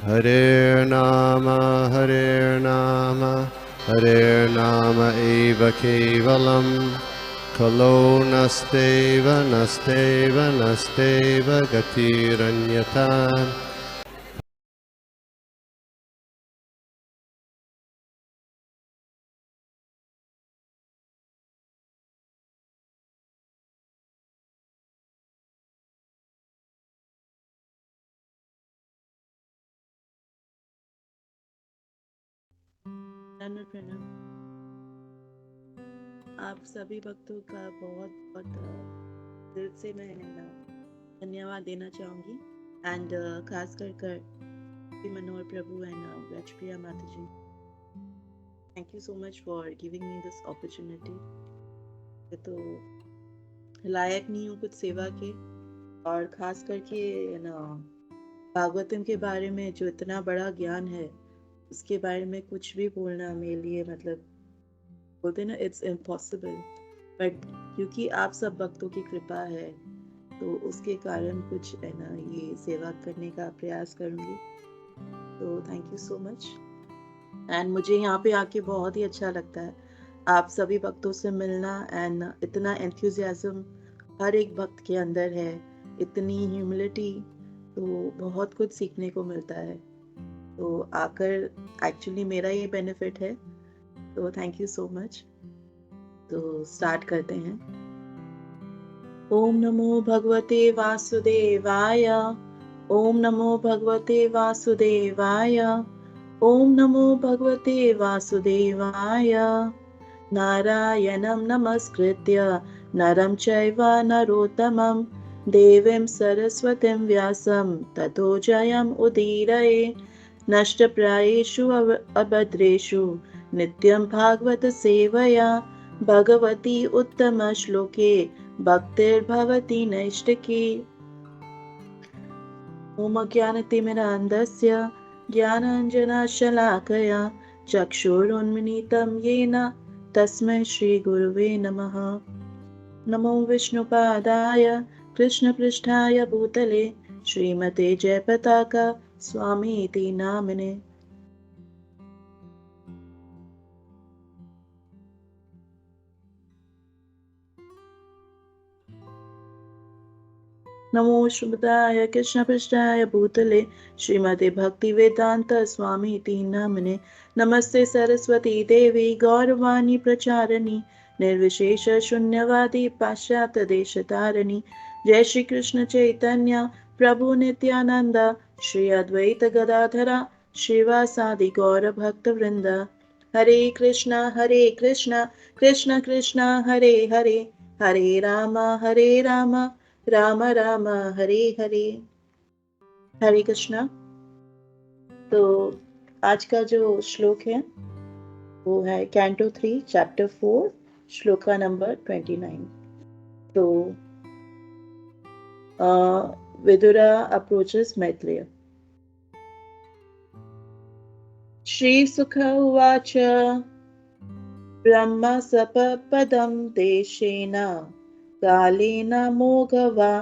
Hare Nama, Hare Nama eva kevalam, Kalo nasteva, nasteva, nasteva gatiranyata. प्रणाम। आप सभी भक्तों का बहुत बहुत दिल से मैं धन्यवाद देना चाहूँगी एंड खास कर मनोहर प्रभु एंड राजप्रिया माता जी, thank you so much for giving me this opportunity. तो लायक नहीं हूँ कुछ सेवा के, और खास करके ना भागवतम के बारे में जो इतना बड़ा ज्ञान है उसके बारे में कुछ भी बोलना मेरे लिए मतलब बोलते ना इट्स इम्पॉसिबल, बट क्योंकि आप सब भक्तों की कृपा है तो उसके कारण कुछ है ना ये सेवा करने का प्रयास करूँगी। तो thank you so much and मुझे यहाँ पे आके बहुत ही अच्छा लगता है आप सभी भक्तों से मिलना एंड इतना एंथुजियाज्म हर एक भक्त के अंदर है, इतनी ह्यूमिलिटी, तो बहुत कुछ सीखने को मिलता है। तो आकर एक्चुअली मेरा ये बेनिफिट है, तो थैंक यू सो मच। तो स्टार्ट करते हैं। ओम नमो भगवते वासुदेवाय। ओम नमो भगवते वासुदेवाय। ओम नमो भगवते वासुदेवाय। नारायणं नमस्कृत्य नरं चैव नरोत्तमं देवीं सरस्वतीं व्यासं ततो जयम् उदीरये। नष्टप्रायेषु अभद्रेषु नित्यं भागवत सेवया भगवती उत्तमश्लोके भक्तिर्भवति नैष्टिकी। ॐ अज्ञानतिमिरान्धस्य ज्ञानाञ्जनशलाकया चक्षुरुन्मिलितं येन तस्मै श्रीगुरुवे नमः। नमो विष्णुपादाय कृष्णपृष्ठाय भूतले श्रीमते जयपताका स्वामीति नामिने। नमो श्रीमदाय कृष्णपृष्ठाय भूतले श्रीमते भक्तिवेदांत स्वामीति नामिने। नमस्ते सरस्वती देवी गौरवाणी प्रचारिणी निर्विशेष शून्यवादी पाश्चात्य देश तारिणी। जय श्री कृष्ण चैतन्य प्रभु नित्यानंद श्री अद्वैत गदाधरा श्रीवासादि गौर भक्त वृंद। हरे कृष्णा कृष्ण कृष्ण हरे हरे, हरे राम राम राम हरे हरे। हरे कृष्णा। तो आज का जो श्लोक है वो है कैंटो 3 चैप्टर 4 श्लोका नंबर 29। तो विदुरा अप्रोचेस मैत्रेय। श्री सुख उवाच ब्रह्म सपदं देशेन कालेन मोघवा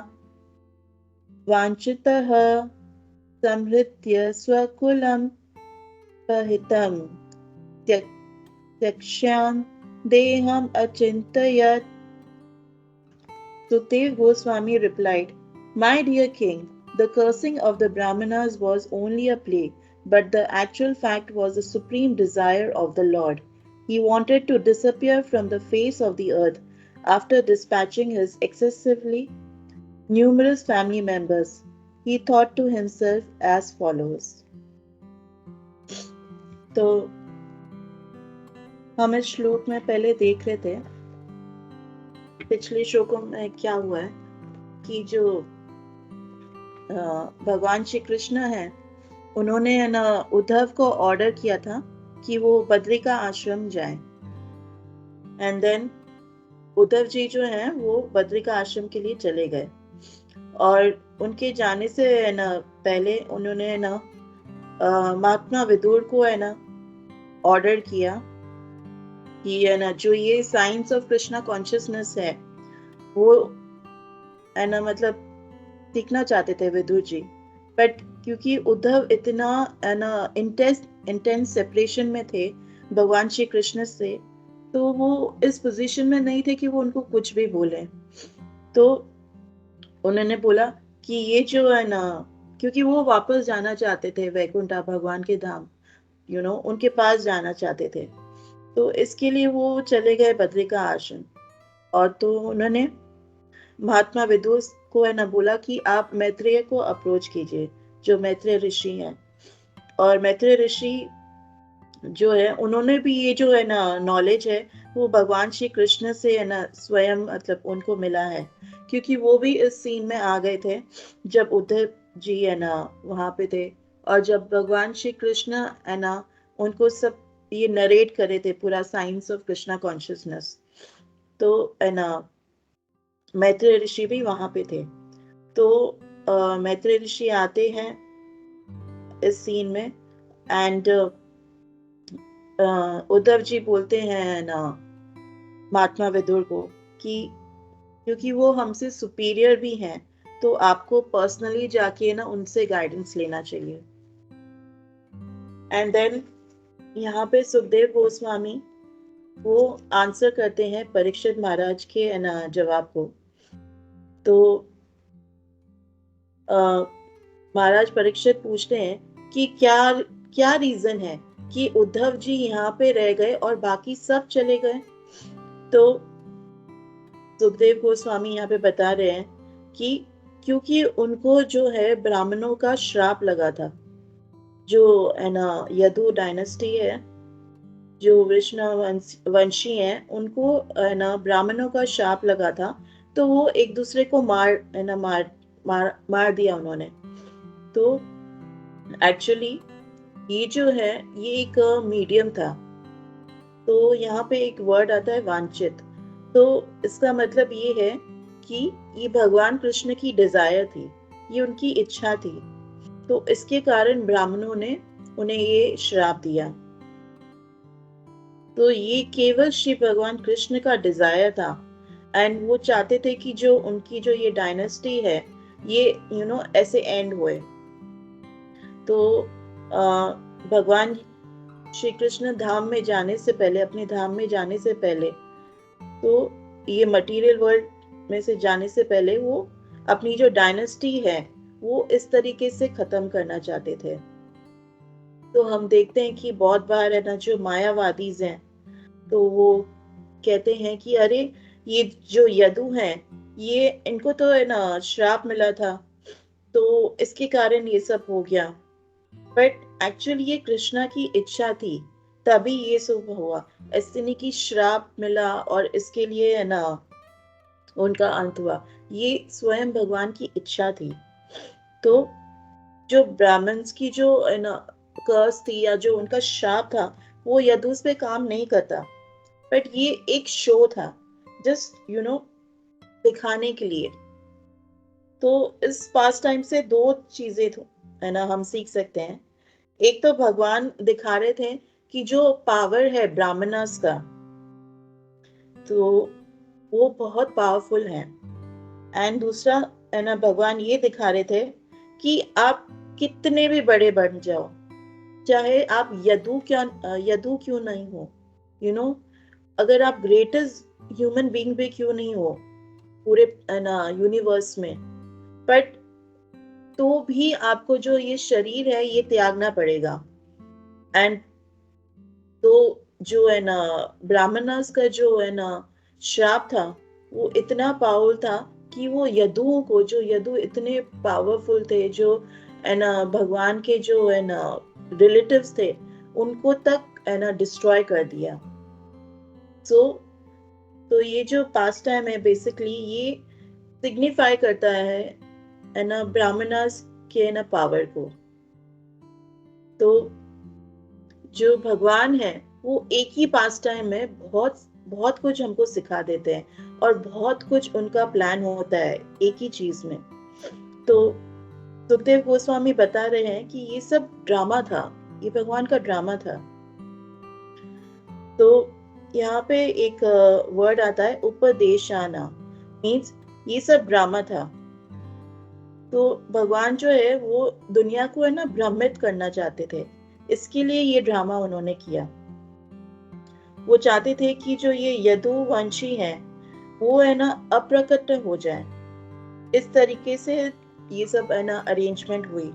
वाञ्छितः संहृत्य स्वकुलं हितं त्यक्ष्यां देहम् अचिन्तयत्। Sukhdev Goswami replied, My dear king, the cursing of the Brahmanas was only a play, but the actual fact was the supreme desire of the Lord. He wanted to disappear from the face of the earth after dispatching his excessively numerous family members. He thought to himself as follows. तो हम इस श्लोक में पहले देख रहे थे पिछले श्लोकों में क्या हुआ है कि जो भगवान श्री कृष्ण हैं उन्होंने ना उद्धव को ऑर्डर किया था कि वो बद्रिका आश्रम जाएं एंड देन उद्धव जी जो हैं वो बद्रिका आश्रम के लिए चले गए और उनके जाने से ना पहले उन्होंने ना महात्मा विदुर को है ना ऑर्डर किया कि है ना जो ये साइंस ऑफ कृष्णा कॉन्शियसनेस है वो है ना मतलब सीखना चाहते थे विदुर जी, बट क्योंकि उद्धव इतना इंटेंस सेपरेशन में थे भगवान श्री कृष्ण से, तो वो इस पोजीशन में नहीं थे कि वो उनको कुछ भी बोले। तो उन्होंने बोला कि ये जो है ना, क्योंकि वो वापस जाना चाहते थे वैकुंठा, भगवान के धाम, उनके पास जाना चाहते थे। तो इसके लिए वो चले गए बद्री का आश्रम। और तो उन्होंने महात्मा विदुर को है ना बोला कि आप मैत्रेय को अप्रोच कीजिए, जो मैत्रेय ऋषि हैं। और मैत्रेय ऋषि जो है, उन्होंने भी ये जो है ना नॉलेज है, वो भगवान श्री कृष्ण से है ना स्वयं, मतलब उनको मिला है, क्योंकि वो भी इस सीन में आ गए थे जब उद्धव जी है ना वहां पे थे। और जब भगवान श्री कृष्ण है ना उनको सब ये नरेट करे थे, पूरा साइंस ऑफ कृष्णा कॉन्शियसनेस, तो है ना मैत्रेय ऋषि भी वहां पे थे। तो मैत्रेय ऋषि आते हैं इस सीन में। एंड उद्धव जी बोलते हैं ना महात्मा विदुर को कि क्योंकि वो हमसे सुपीरियर भी हैं, तो आपको पर्सनली जाके ना उनसे गाइडेंस लेना चाहिए। एंड देन यहाँ पे सुखदेव गोस्वामी वो आंसर करते हैं परीक्षित महाराज के ना जवाब को। तो महाराज परीक्षित पूछते हैं कि क्या क्या रीजन है कि उद्धव जी यहाँ पे रह गए और बाकी सब चले गए। तो सुखदेव गोस्वामी यहाँ पे बता रहे हैं कि क्योंकि उनको जो है ब्राह्मणों का श्राप लगा था, जो है ना यदु डायनेस्टी है, जो वैष्णव वंशी हैं, उनको है ना ब्राह्मणों का श्राप लगा था। तो वो एक दूसरे को मार दिया उन्होंने। तो एक्चुअली ये जो है ये एक मीडियम था। तो यहाँ पे एक वर्ड आता है वांछित। तो इसका मतलब ये है कि ये भगवान कृष्ण की डिजायर थी, ये उनकी इच्छा थी। तो इसके कारण ब्राह्मणों ने उन्हें ये श्राप दिया। तो ये केवल श्री भगवान कृष्ण का डिजायर था। एंड वो चाहते थे कि जो उनकी जो ये डायनेस्टी है, ये ऐसे एंड हुए। तो भगवान श्री कृष्ण धाम में जाने से पहले, अपने धाम में जाने से पहले, तो ये मटेरियल वर्ल्ड में से जाने से पहले वो अपनी जो डायनेस्टी है वो इस तरीके से खत्म करना चाहते थे। तो हम देखते हैं कि बहुत बार है ना जो मायावादीज हैं, तो वो कहते हैं कि अरे ये जो यदु हैं, ये इनको तो है ना श्राप मिला था, तो इसके कारण ये सब हो गया। बट एक्चुअली ये कृष्णा की इच्छा थी, तभी ये सब हुआ। ऐसे नहीं कि श्राप मिला और इसके लिए है ना उनका अंत हुआ। ये स्वयं भगवान की इच्छा थी। तो जो ब्राह्मण्स की जो है ना कर्स थी, या जो उनका श्राप था, वो यदुस पे काम नहीं करता। बट ये एक शो था, जस्ट दिखाने के लिए। तो इस पास टाइम से दो चीजें है ना हम सीख सकते हैं। एक तो भगवान दिखा रहे थे कि जो पावर है ब्राह्मणस का, तो वो बहुत पावरफुल है। एंड दूसरा है ना भगवान ये दिखा रहे थे कि आप कितने भी बड़े बन जाओ, चाहे आप यदु क्यों नहीं हो, अगर आप ग्रेटेस्ट ह्यूमन बीइंग भी क्यों नहीं हो पूरे ना यूनिवर्स में, बट तो भी आपको जो ये शरीर है ये त्यागना पड़ेगा। एंड तो जो है ना ब्राह्मणस का जो है ना श्राप था, वो इतना पावरफुल था कि वो यदुओं को, जो यदु इतने पावरफुल थे, जो है ना भगवान के जो है ना रिलेटिव्स थे, उनको तक है ना डिस्ट्रॉय कर दिया। तो ये जो पास टाइम है बेसिकली ये सिग्निफाई करता है ना ब्राह्मणस के ना पावर को। तो जो भगवान है वो एक ही पास टाइम में बहुत बहुत कुछ हमको सिखा देते हैं, और बहुत कुछ उनका प्लान होता है एक ही चीज में। तो सुखदेव गोस्वामी बता रहे हैं कि ये सब ड्रामा था, ये भगवान का ड्रामा था। तो यहाँ पे एक वर्ड आता है उपदेशाना, मीन्स ये सब ड्रामा था। तो भगवान जो है वो दुनिया को है ना भ्रमित करना चाहते थे, इसके लिए ये ड्रामा उन्होंने किया। वो चाहते थे कि जो ये यदुवंशी है वो है ना अप्रकट हो जाए। इस तरीके से ये सब है ना अरेंजमेंट हुई।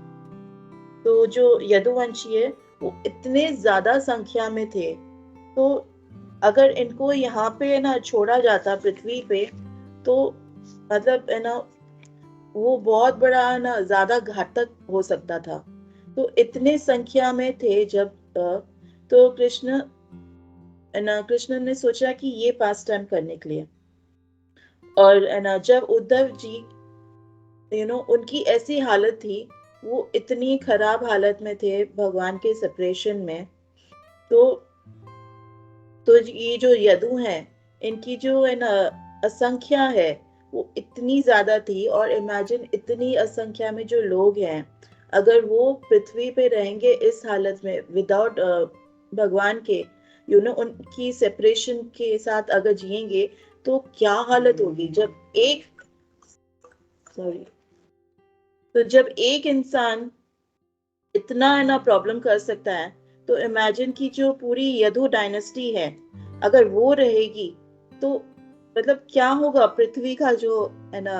तो जो यदुवंशी है वो इतने ज्यादा संख्या में थे, तो अगर इनको यहाँ पे है ना छोड़ा जाता पृथ्वी पे, तो मतलब है ना वो बहुत बड़ा है ना ज्यादा घातक हो सकता था। तो इतने संख्या में थे जब तो कृष्ण है ना, कृष्ण ने सोचा कि ये पास टाइम करने के लिए। और है ना जब उद्धव जी उनकी ऐसी हालत थी, वो इतनी खराब हालत में थे भगवान के सेपरेशन में। तो ये जो यदु हैं, इनकी जो है ना असंख्या है वो इतनी ज्यादा थी। और इमेजिन इतनी असंख्या में जो लोग हैं, अगर वो पृथ्वी पे रहेंगे इस हालत में विदाउट भगवान के उनकी सेपरेशन के साथ अगर जिएंगे, तो क्या हालत होगी। जब एक सॉरी तो जब एक इंसान इतना है ना प्रॉब्लम कर सकता है, तो इमेजिन की जो पूरी यदु डायनेस्टी है, अगर वो रहेगी, तो मतलब क्या होगा पृथ्वी का जो है ना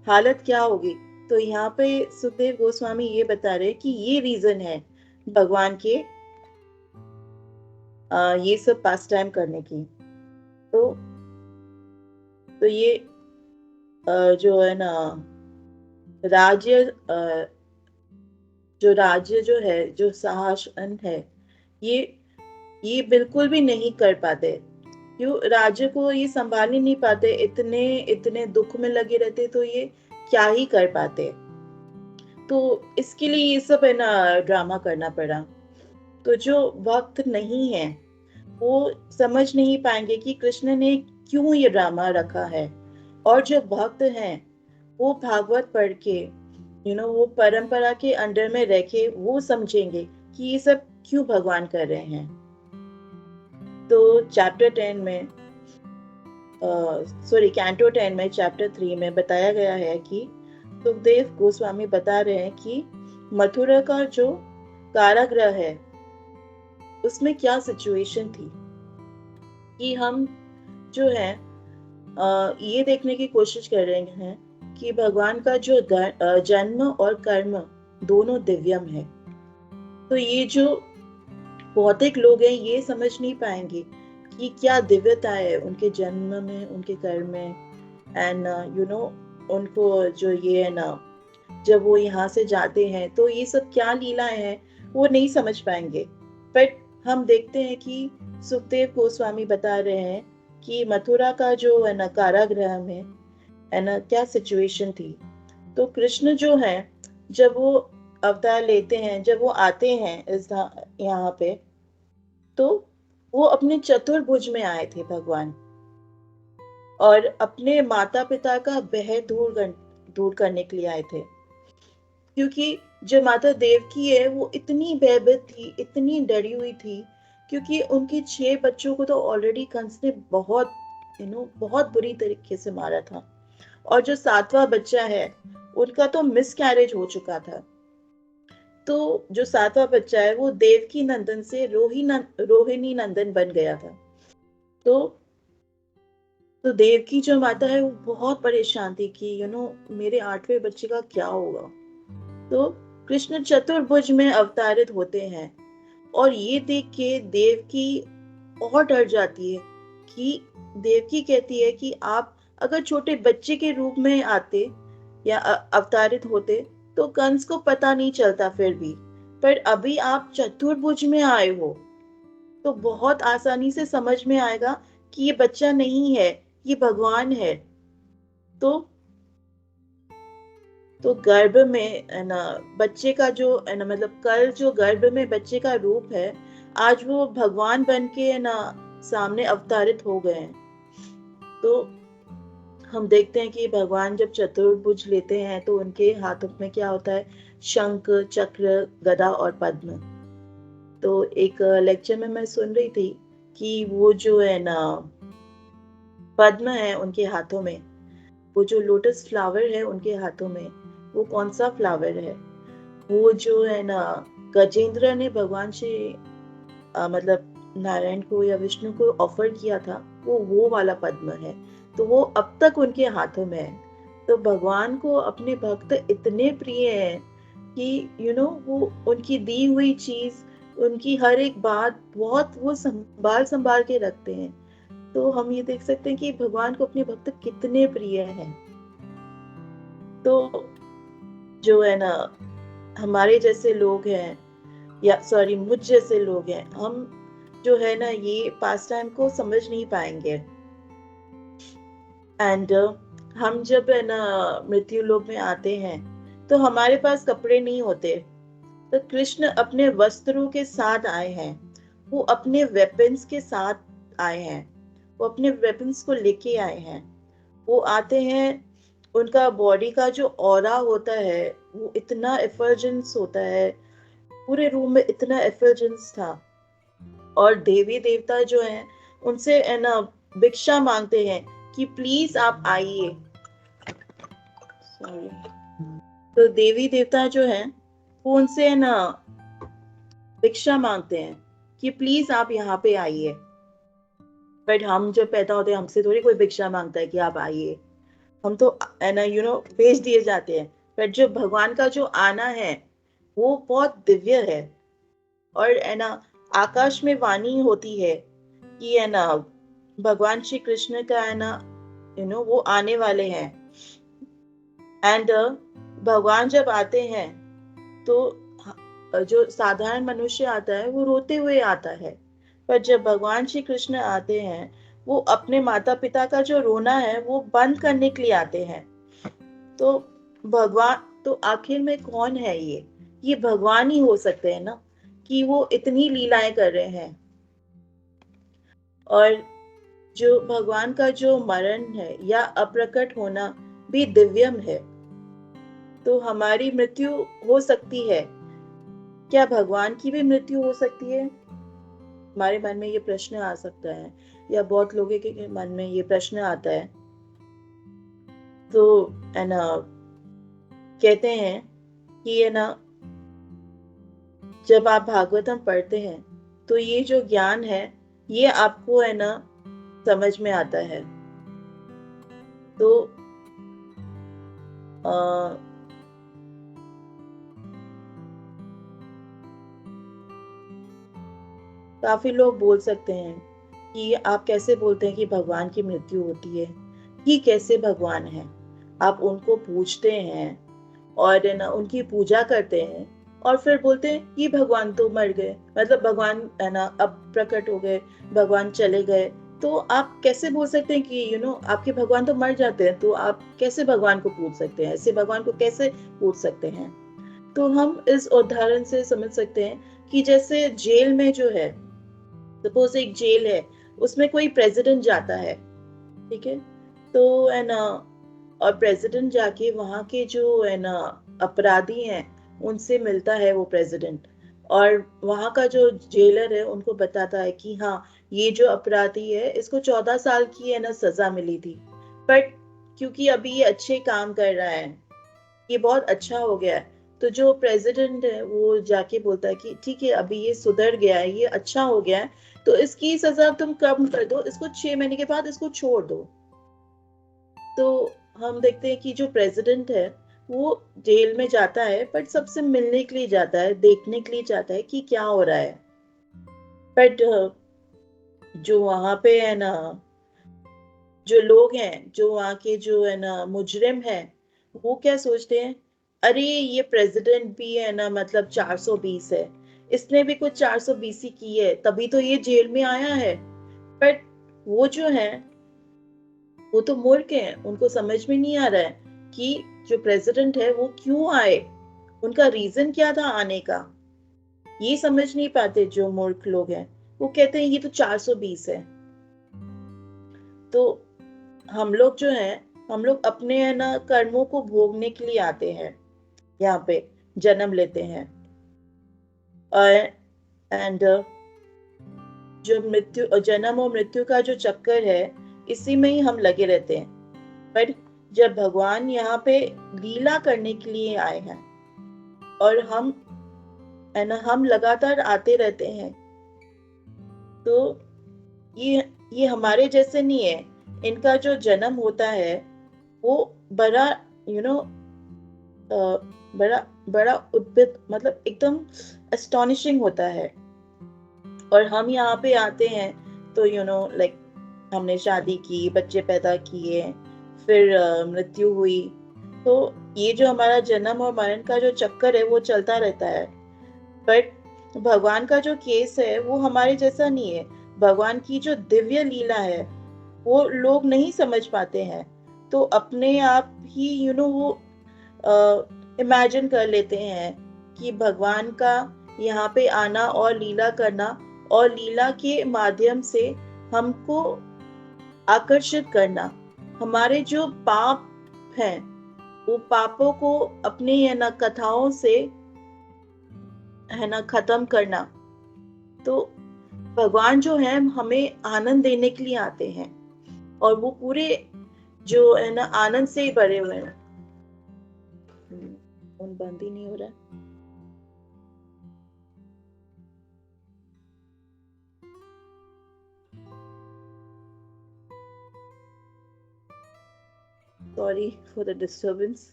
हालत क्या होगी। तो यहाँ पे सुखदेव गोस्वामी ये बता रहे कि ये रीजन है भगवान के ये सब पास टाइम करने की। तो ये जो है ना राज्य जो राज्य जो है, जो शासन है, ये बिल्कुल भी नहीं कर पाते। क्यों राज्य को ये संभाल ही नहीं पाते, इतने इतने दुख में लगे रहते, तो ये क्या ही कर पाते। तो इसके लिए ये सब है ना ड्रामा करना पड़ा। तो जो भक्त नहीं है वो समझ नहीं पाएंगे कि कृष्ण ने क्यों ये ड्रामा रखा है। और जो भक्त हैं वो भागवत पढ़ के वो परंपरा के अंडर में रह के वो समझेंगे कि ये सब क्यों भगवान कर रहे हैं। तो चैप्टर 10 में कैंटो 10 में चैप्टर 3 में बताया गया है कि सुखदेव गोस्वामी बता रहे हैं कि मथुरा का जो कारागृह है उसमें क्या सिचुएशन थी। कि हम जो है ये देखने की कोशिश कर रहे हैं कि भगवान का जो जन्म और कर्म दोनों दिव्यम है। तो ये जो भौतिक लोग हैं ये समझ नहीं पाएंगे कि क्या दिव्यता है उनके जन्म में, उनके कर्म में। एंड उनको जो ये है ना जब वो यहाँ से जाते हैं तो ये सब क्या लीलाएं हैं वो नहीं समझ पाएंगे। बट हम देखते हैं कि सुखदेव गोस्वामी बता रहे हैं कि मथुरा का जो है ना कारागृह में है ना क्या सिचुएशन थी। तो कृष्ण जो है जब वो अवतार लेते हैं, जब वो आते हैं इस यहाँ पे, तो वो अपने चतुर्भुज में आए थे भगवान, और अपने माता पिता का भय दूर करने के लिए आए थे। क्योंकि जो माता देवकी है वो इतनी भयभीत थी, इतनी डरी हुई थी, क्योंकि उनके 6 बच्चों को तो ऑलरेडी कंस ने बहुत बहुत बुरी तरीके से मारा था। और जो 7वां बच्चा है उनका तो मिसकैरेज हो चुका था। तो जो 7वां बच्चा है वो देवकी नंदन से रोहिणी नंदन बन गया था। तो देवकी जो माता है वो बहुत परेशान थी कि मेरे 8वें बच्चे का क्या होगा। तो कृष्ण चतुर्भुज में अवतारित होते हैं, और ये देख के देवकी और डर जाती है। कि देवकी कहती है कि आप अगर छोटे बच्चे के रूप में आते या अवतारित होते तो कंस को पता नहीं चलता फिर भी, पर अभी आप चतुर्भुज में आए हो तो बहुत आसानी से समझ में आएगा कि ये बच्चा नहीं है, ये भगवान है। तो गर्भ में है ना बच्चे का जो है ना मतलब कल जो गर्भ में बच्चे का रूप है, आज वो भगवान बन के है ना सामने अवतारित हो गए हैं। तो हम देखते हैं कि भगवान जब चतुर्भुज लेते हैं तो उनके हाथों में क्या होता है, शंख, चक्र, गदा और पद्म। तो एक लेक्चर में मैं सुन रही थी कि वो जो है ना पद्म है उनके हाथों में, वो जो लोटस फ्लावर है उनके हाथों में, वो कौन सा फ्लावर है? वो जो है ना गजेंद्र ने भगवान से मतलब नारायण को या विष्णु को ऑफर किया था, वो वाला पद्म है। तो वो अब तक उनके हाथों में है। तो भगवान को अपने भक्त इतने प्रिय हैं कि वो उनकी दी हुई चीज, उनकी हर एक बात बहुत वो संभाल संभाल के रखते हैं। तो हम ये देख सकते हैं कि भगवान को अपने भक्त कितने प्रिय हैं। तो जो है ना हमारे जैसे लोग हैं, या सॉरी मुझ जैसे लोग हैं, हम जो है ना ये पास टाइम को समझ नहीं पाएंगे। एंड हम जब है ना मृत्यु लोक में आते हैं तो हमारे पास कपड़े नहीं होते। तो कृष्ण अपने वस्त्रों के साथ आए हैं, वो अपने वेपन्स के साथ आए हैं, वो अपने वेपन्स को लेके आए हैं। वो आते हैं, उनका बॉडी का जो ऑरा होता है वो इतना एफर्जेंस होता है, पूरे रूम में इतना एफर्जेंस था। और देवी देवता जो हैं उनसे है ना भिक्षा मांगते हैं कि प्लीज आप आइए। सॉरी। तो देवी देवता जो हैं वो उनसे है ना भिक्षा मांगते हैं कि प्लीज आप यहाँ पे आइए। बट हम जब पैदा होते हैं हमसे थोड़ी कोई भिक्षा मांगता है कि आप आइए, हम तो है ना भेज दिए जाते हैं। बट जो भगवान का जो आना है वो बहुत दिव्य है। और है ना आकाश में वाणी होती है कि है ना भगवान श्री कृष्ण का है ना वो आने वाले हैं। एंड भगवान जब आते हैं तो जो साधारण मनुष्य आता है वो रोते हुए आता है, पर जब भगवान श्री कृष्ण आते हैं वो अपने माता पिता का जो रोना है वो बंद करने के लिए आते हैं। तो भगवान तो आखिर में कौन है? ये भगवान ही हो सकते हैं ना, कि वो इतनी लीलाएं कर रहे हैं। और जो भगवान का जो मरण है या अप्रकट होना भी दिव्यम है। तो हमारी मृत्यु हो सकती है, क्या भगवान की भी मृत्यु हो सकती है? हमारे मन में ये प्रश्न आ सकता है, या बहुत लोगों के मन में ये प्रश्न आता है। तो है ना कहते हैं कि है ना जब आप भागवतम पढ़ते हैं तो ये जो ज्ञान है ये आपको है ना समझ में आता है। तो काफी लोग बोल सकते हैं कि आप कैसे बोलते हैं कि भगवान की मृत्यु होती है, ये कैसे भगवान है? आप उनको पूछते हैं और है ना उनकी पूजा करते हैं और फिर बोलते हैं कि भगवान तो मर गए, मतलब भगवान है ना अब प्रकट हो गए, भगवान चले गए। तो आप कैसे बोल सकते हैं कि आपके भगवान तो मर जाते हैं, तो आप कैसे भगवान को पूछ सकते हैं? ऐसे भगवान को कैसे पूछ सकते हैं? तो हम इस उदाहरण से समझ सकते हैं कि जैसे जेल में जो है, सपोज एक जेल है, उसमें कोई प्रेसिडेंट जाता है, ठीक है? तो है ना और प्रेसिडेंट जाके वहां के जो है ना अपराधी हैं उनसे मिलता है वो प्रेसिडेंट, और वहां का जो जेलर है उनको बताता है कि हाँ ये जो अपराधी है इसको 14 साल की है ना सजा मिली थी, बट क्योंकि अभी ये अच्छे काम कर रहा है, ये बहुत अच्छा हो गया है, तो जो प्रेसिडेंट है वो जाके बोलता है कि ठीक है अभी ये सुधर गया है, ये अच्छा हो गया है, तो इसकी सजा तुम कम कर दो, इसको 6 महीने के बाद इसको छोड़ दो। तो हम देखते हैं कि जो प्रेसिडेंट है वो जेल में जाता है, बट सबसे मिलने के लिए जाता है, देखने के लिए जाता है कि क्या हो रहा है। बट जो वहां पे है ना जो लोग हैं, जो वहाँ के जो है ना मुजरिम है, वो क्या सोचते हैं, अरे ये प्रेसिडेंट भी है ना मतलब 420 है, इसने भी कुछ 420 ही की है तभी तो ये जेल में आया है। बट वो जो है वो तो मूर्ख है, उनको समझ में नहीं आ रहा है कि जो प्रेसिडेंट है वो क्यों आए, उनका रीजन क्या था आने का। ये समझ नहीं पाते जो मूर्ख लोग हैं, वो कहते हैं ये तो 420 है। तो हम लोग जो है, हम लोग अपने है ना कर्मों को भोगने के लिए आते हैं, यहाँ पे जन्म लेते हैं। और एंड जो मृत्यु, जन्म और मृत्यु का जो चक्कर है इसी में ही हम लगे रहते हैं। बट जब भगवान यहाँ पे लीला करने के लिए आए हैं और हम है ना, हम लगातार आते रहते हैं, तो ये हमारे जैसे नहीं है। इनका जो जन्म होता है वो बड़ा यू नो बड़ा बड़ा उद्भिद, मतलब एकदम एस्टोनिशिंग होता है। और हम यहाँ पे आते हैं तो लाइक हमने शादी की, बच्चे पैदा किए, फिर मृत्यु हुई। तो ये जो हमारा जन्म और मरण का जो चक्कर है वो चलता रहता है। बट भगवान का जो केस है वो हमारे जैसा नहीं है। भगवान की जो दिव्य लीला है वो लोग नहीं समझ पाते हैं, तो अपने आप ही वो इमेजिन कर लेते हैं कि भगवान का यहाँ पे आना और लीला करना, और लीला के माध्यम से हमको आकर्षित करना, हमारे जो पाप हैं वो पापों को अपने कथाओं से खत्म करना। तो भगवान जो है हमें आनंद देने के लिए आते हैं, और वो पूरे जो आनंद से ही भरे हुए हैं। फोन बंद ही नहीं हो रहा है। Sorry for the disturbance.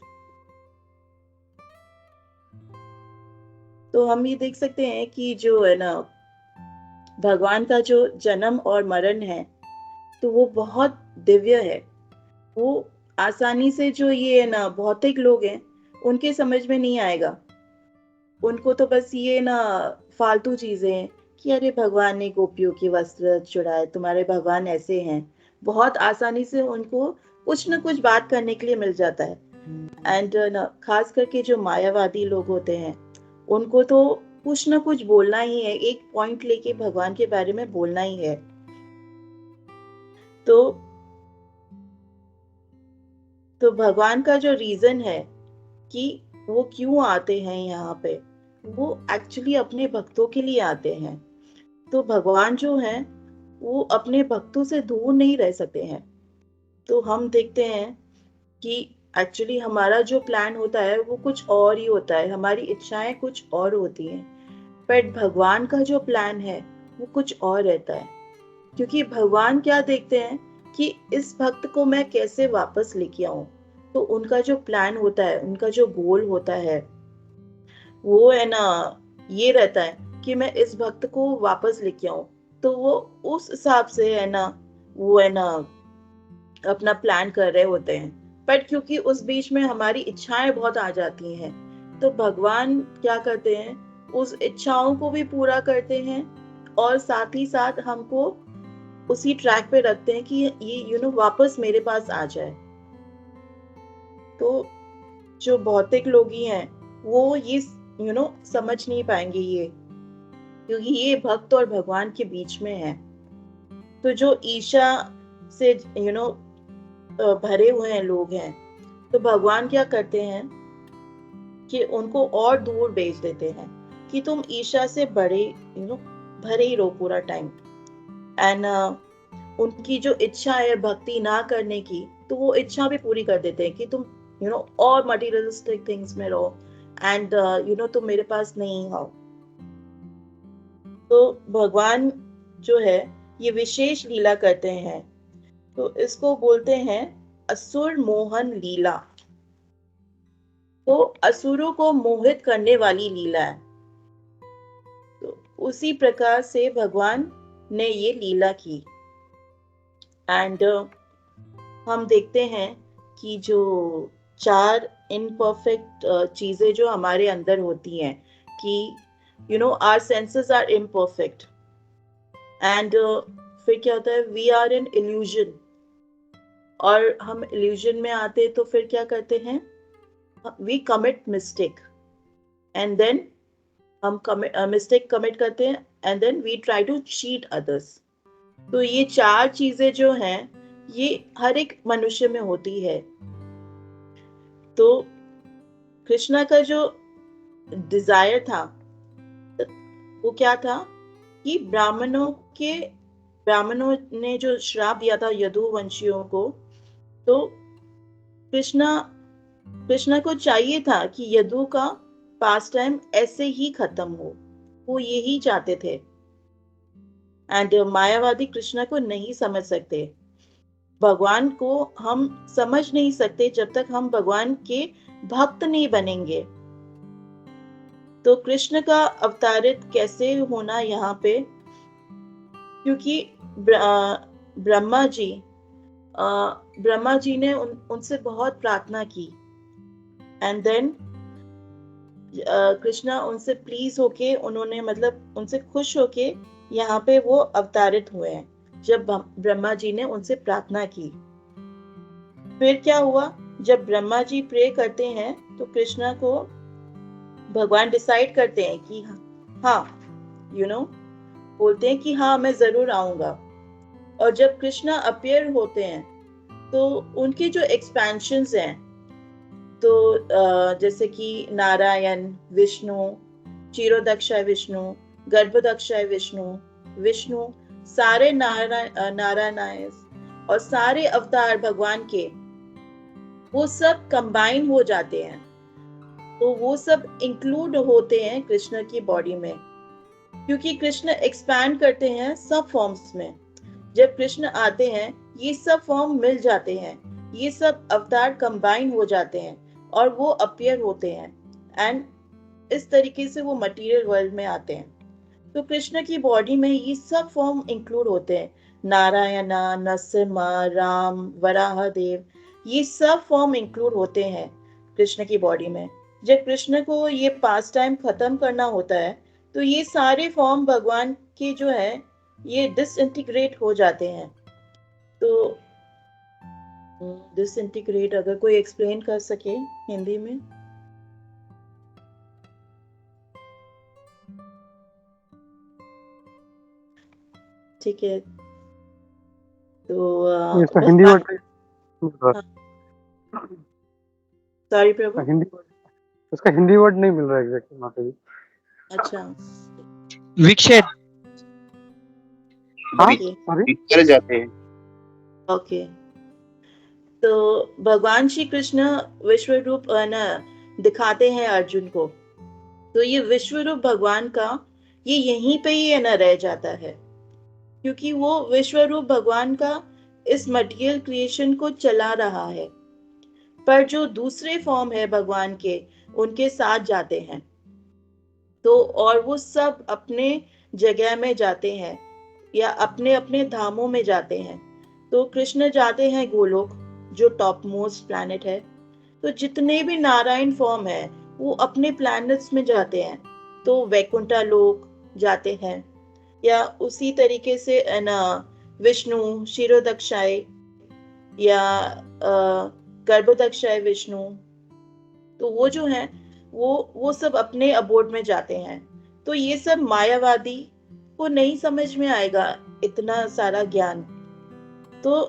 तो हम ये देख सकते हैं कि जो है ना, भगवान का जो जन्म और मरण है तो वो बहुत दिव्य है। वो आसानी से जो ये है ना भौतिक लोग हैं उनके समझ में नहीं आएगा। उनको तो बस ये ना फालतू चीजें हैं कि अरे भगवान ने गोपियों की वस्त्र चुराए, तुम्हारे भगवान ऐसे हैं। बहुत आसानी से उनको कुछ ना कुछ बात करने के लिए मिल जाता है। एंड ना खास करके जो मायावादी लोग होते हैं उनको तो कुछ ना कुछ बोलना ही है, एक पॉइंट लेके भगवान के बारे में बोलना ही है। तो भगवान का जो रीजन है कि वो क्यों आते हैं यहाँ पे, वो एक्चुअली अपने भक्तों के लिए आते हैं। तो भगवान जो है वो अपने भक्तों से दूर नहीं रह सकते हैं। तो हम देखते हैं कि एक्चुअली हमारा जो प्लान होता है वो कुछ और ही होता है, हमारी इच्छाएं कुछ और होती हैं। बट भगवान का जो प्लान है वो कुछ और रहता है, क्योंकि भगवान क्या देखते हैं कि इस भक्त को मैं कैसे वापस लेके आऊं। तो उनका जो प्लान होता है, उनका जो गोल होता है वो है ना, ये रहता है कि मैं इस भक्त को वापस लेके आऊं। तो वो उस हिसाब से है ना, वो है ना अपना प्लान कर रहे होते हैं। बट क्योंकि उस बीच में हमारी इच्छाएं बहुत आ जाती हैं, तो भगवान क्या करते हैं, उस इच्छाओं को भी पूरा करते हैं और साथ ही साथ हमको उसी ट्रैक पे रखते हैं कि ये वापस मेरे पास आ जाए। तो जो भौतिक लोग ही हैं वो ये समझ नहीं पाएंगे ये, क्योंकि ये भक्त और भगवान के बीच में है। तो जो ईर्ष्या से भरे हुए हैं लोग हैं, तो भगवान क्या करते हैं कि उनको और दूर भेज देते हैं कि तुम ईर्ष्या से भरे ही रहो पूरा टाइम। एंड उनकी जो इच्छा है भक्ति ना करने की, तो वो इच्छा भी पूरी कर देते हैं कि तुम और मटेरियलिस्टिक थिंग्स में रहो, एंड तुम मेरे पास नहीं आओ। तो भगवान जो है ये विशेष लीला करते हैं, तो इसको बोलते हैं असुर मोहन लीला। तो असुरों को मोहित करने वाली लीला है। तो उसी प्रकार से भगवान ने ये लीला की। एंड हम देखते हैं कि जो 4 इम्परफेक्ट चीजें जो हमारे अंदर होती हैं, कि our senses are imperfect, and फिर क्या होता है, वी आर इन इल्यूजन। और हम इल्यूजन में आते तो फिर क्या करते हैं, we commit mistake, and then हम मिस्टेक कमिट करते हैं, and then we try to cheat others. तो ये 4 चीजें जो हैं ये हर एक मनुष्य में होती है। तो कृष्णा का जो डिजायर था वो क्या था कि ब्राह्मणों ने जो श्राप दिया था यदुवंशियों को, तो कृष्णा को चाहिए था कि यदु का पास टाइम ऐसे ही खत्म हो, वो यही चाहते थे। एंड मायावादी कृष्णा को नहीं समझ सकते। भगवान को हम समझ नहीं सकते जब तक हम भगवान के भक्त नहीं बनेंगे। तो कृष्ण का अवतारित कैसे होना यहाँ पे, क्योंकि ब्रह्मा जी ने उनसे बहुत प्रार्थना की। एंड देन कृष्णा उनसे प्लीज होके, उन्होंने मतलब उनसे खुश होके यहाँ पे वो अवतारित हुए हैं जब ब्रह्मा जी ने उनसे प्रार्थना की। फिर क्या हुआ, जब ब्रह्मा जी प्रे करते हैं तो कृष्णा को भगवान डिसाइड करते हैं कि हाँ, बोलते हैं कि हाँ मैं जरूर आऊंगा। और जब कृष्णा अपीयर होते हैं तो उनके जो एक्सपेंशंस हैं, तो जैसे कि नारायण, विष्णु, क्षीरोदक्षाय विष्णु, गर्भोदक्षाय विष्णु, सारे नारायण और सारे अवतार भगवान के, वो सब कंबाइन हो जाते हैं। तो वो सब इंक्लूड होते हैं कृष्ण की बॉडी में, क्योंकि कृष्ण एक्सपैंड करते हैं सब फॉर्म्स में। जब कृष्ण आते हैं ये सब फॉर्म मिल जाते हैं, ये सब अवतार कंबाइन हो जाते हैं और वो अपीयर होते हैं। एंड इस तरीके से वो मटेरियल वर्ल्ड में आते हैं। तो कृष्ण की बॉडी में ये सब फॉर्म इंक्लूड होते हैं, नारायणा, नरसिम्हा, राम, वराह देव, ये सब फॉर्म इंक्लूड होते हैं कृष्ण की बॉडी में। जब कृष्ण को ये पास टाइम खत्म करना होता है तो ये सारे फॉर्म भगवान के जो है ये डिसइंटीग्रेट हो जाते हैं। तो डिसइंटीग्रेट अगर कोई एक्सप्लेन कर सके हिंदी में। ठीक है, तो इसका हिंदी वर्ड सॉरी प्रभु, उसका हिंदी वर्ड नहीं मिल रहा एग्जैक्टली वहाँ पे भी। अच्छा, विक्षेप हाँ, कर जाते हैं। ओके। तो भगवान श्री कृष्ण विश्व रूप दिखाते हैं अर्जुन को। तो ये विश्व रूप भगवान का ये यहीं पे ही रह जाता है, क्योंकि वो विश्व रूप भगवान का इस मटेरियल क्रिएशन को चला रहा है। पर जो दूसरे फॉर्म है भगवान के, उनके साथ जाते हैं तो, और वो सब अपने जगह में जाते हैं या अपने अपने धामों में जाते हैं। तो कृष्ण जाते हैं गोलोक, जो टॉप मोस्ट प्लैनेट है। तो जितने भी नारायण फॉर्म है वो अपने प्लैनेट्स में जाते हैं, तो वैकुंठा लोक जाते हैं। या उसी तरीके से विष्णु क्षीरोदक्षाय या गर्भोदक्षाय विष्णु, तो वो जो है वो सब अपने अबोर्ड में जाते हैं। तो ये सब मायावादी को नहीं समझ में आएगा इतना सारा ज्ञान। तो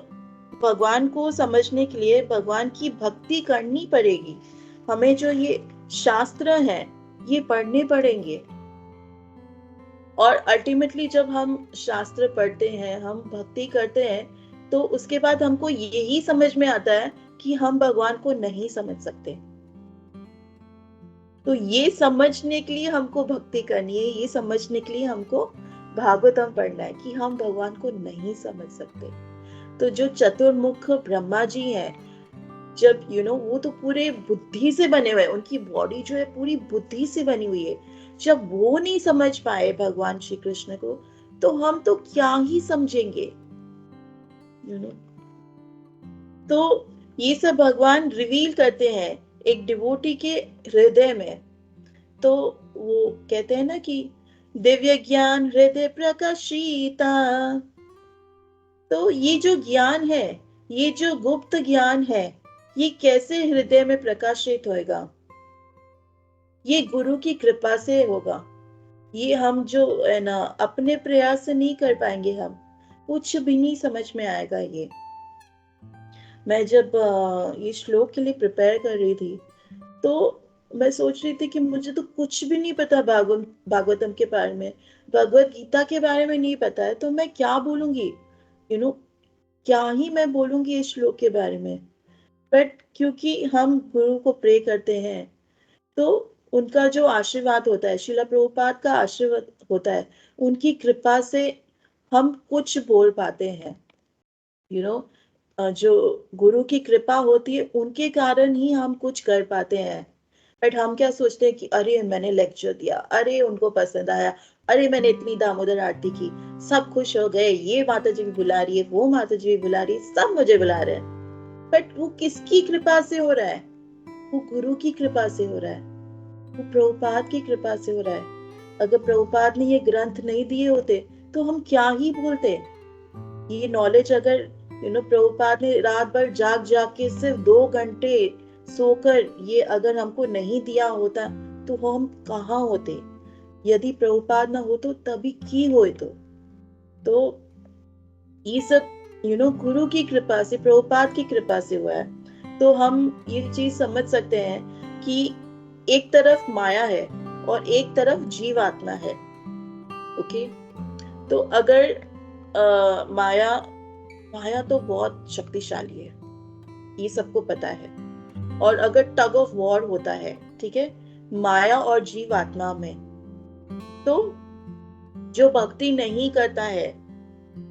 भगवान को समझने के लिए भगवान की भक्ति करनी पड़ेगी। हमें जो ये शास्त्र हैं ये पढ़ने पड़ेंगे। और अल्टीमेटली जब हम शास्त्र पढ़ते हैं, हम भक्ति करते हैं, तो उसके बाद हमको यही समझ में आता है कि हम भगवान को नहीं समझ सकते। तो ये समझने के लिए हमको भक्ति करनी है, ये समझने के लिए हमको भागवतम पढ़ना है कि हम भगवान को नहीं समझ सकते। तो जो चतुर्मुख ब्रह्मा जी हैं, जब वो तो पूरे बुद्धि से बने हुए, उनकी बॉडी जो है पूरी बुद्धि से बनी हुई है। जब वो नहीं समझ पाए भगवान श्री कृष्ण को, तो हम तो क्या ही समझेंगे। तो ये सब भगवान रिवील करते हैं एक डिवोटी के हृदय में। तो वो कहते हैं ना कि दिव्य ज्ञान हृदय प्रकाशिता। तो ये जो ज्ञान है, ये जो गुप्त ज्ञान है, ये कैसे हृदय में प्रकाशित होएगा? ये गुरु की कृपा से होगा। ये हम जो है ना अपने प्रयास से नहीं कर पाएंगे, हम कुछ भी नहीं समझ में आएगा ये। मैं जब ये श्लोक के लिए प्रिपेयर कर रही थी तो मैं सोच रही थी कि मुझे तो कुछ भी नहीं पता भागवतम के बारे में, भगवत गीता के बारे में नहीं पता है, तो मैं क्या बोलूंगी, क्या ही मैं बोलूंगी इस श्लोक के बारे में। बट क्योंकि हम गुरु को प्रे करते हैं तो उनका जो आशीर्वाद होता है, शिला प्रभुपाद का आशीर्वाद होता है, उनकी कृपा से हम कुछ बोल पाते हैं। यू नो जो गुरु की कृपा होती है उनके कारण ही हम कुछ कर पाते हैं। बट हम क्या सोचते हैं कि अरे मैंने लेक्चर दिया, अरे उनको पसंद आया, अरे मैंने इतनी दामोदर आरती की, सब खुश हो गए, ये माता जी भी बुला रही है, वो माता जी भी बुला रही है, सब मुझे बुला रहे हैं। बट वो किसकी कृपा से हो रहा है? वो गुरु की कृपा से हो रहा है, वो प्रभुपाद की कृपा से हो रहा है। अगर प्रभुपाद ने ये ग्रंथ नहीं दिए होते तो हम क्या ही बोलते। ये नॉलेज अगर प्रभुपाद ने रात भर जाग जाग के सिर्फ 2 घंटे सोकर ये अगर हमको नहीं दिया होता तो हम कहाँ होते? यदि प्रभुपाद ना हो तो तभी की होए तो ये सब गुरु की कृपा से, प्रभुपाद की कृपा से हुआ है। तो हम ये चीज समझ सकते हैं कि एक तरफ माया है और एक तरफ जीवात्मा है। ओके, तो अगर माया तो बहुत शक्तिशाली है, ये सबको पता है। और अगर टग ऑफ वॉर होता है, ठीक है, माया और जीवात्मा में, तो जो भक्ति नहीं करता है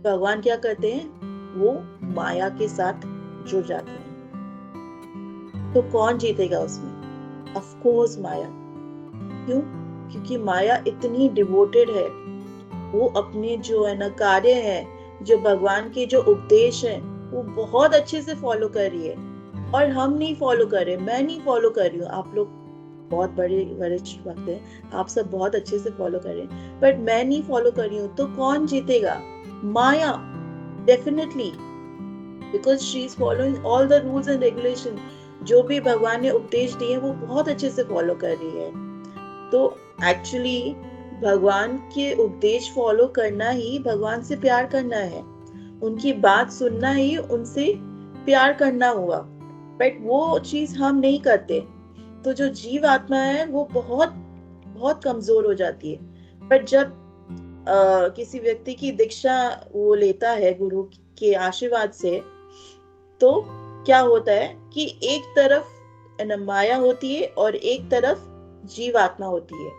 भगवान क्या करते हैं? वो माया के साथ जुड़ जाते हैं। तो कौन जीतेगा उसमें? ऑफ कोर्स माया। क्यों? क्योंकि माया इतनी डिवोटेड है, वो अपने जो है ना कार्य है, जो भगवान के जो उपदेश है, वो बहुत अच्छे से फॉलो कर रही है। और हम नहीं फॉलो कर रहे, मैं नहीं फॉलो कर रही हूँ, आप लोग बहुत बड़े वरिष्ठ भक्त हैं, आप सब बहुत अच्छे से फॉलो कर रहे हैं, बट मैं नहीं फॉलो कर रही हूँ। तो कौन जीतेगा? Maya, definitely, because she is following all the rules and regulation. जो भी भगवान ने उपदेश दिए वो बहुत अच्छे से फॉलो कर रही है। तो एक्चुअली भगवान के उपदेश फॉलो करना ही भगवान से प्यार करना है, उनकी बात सुनना ही उनसे प्यार करना हुआ। बट वो चीज हम नहीं करते, तो जो जीव आत्मा है वो बहुत बहुत कमजोर हो जाती है। बट जब किसी व्यक्ति की दीक्षा वो लेता है गुरु के आशीर्वाद से, तो क्या होता है कि एक तरफ माया होती है और एक तरफ जीवात्मा होती है।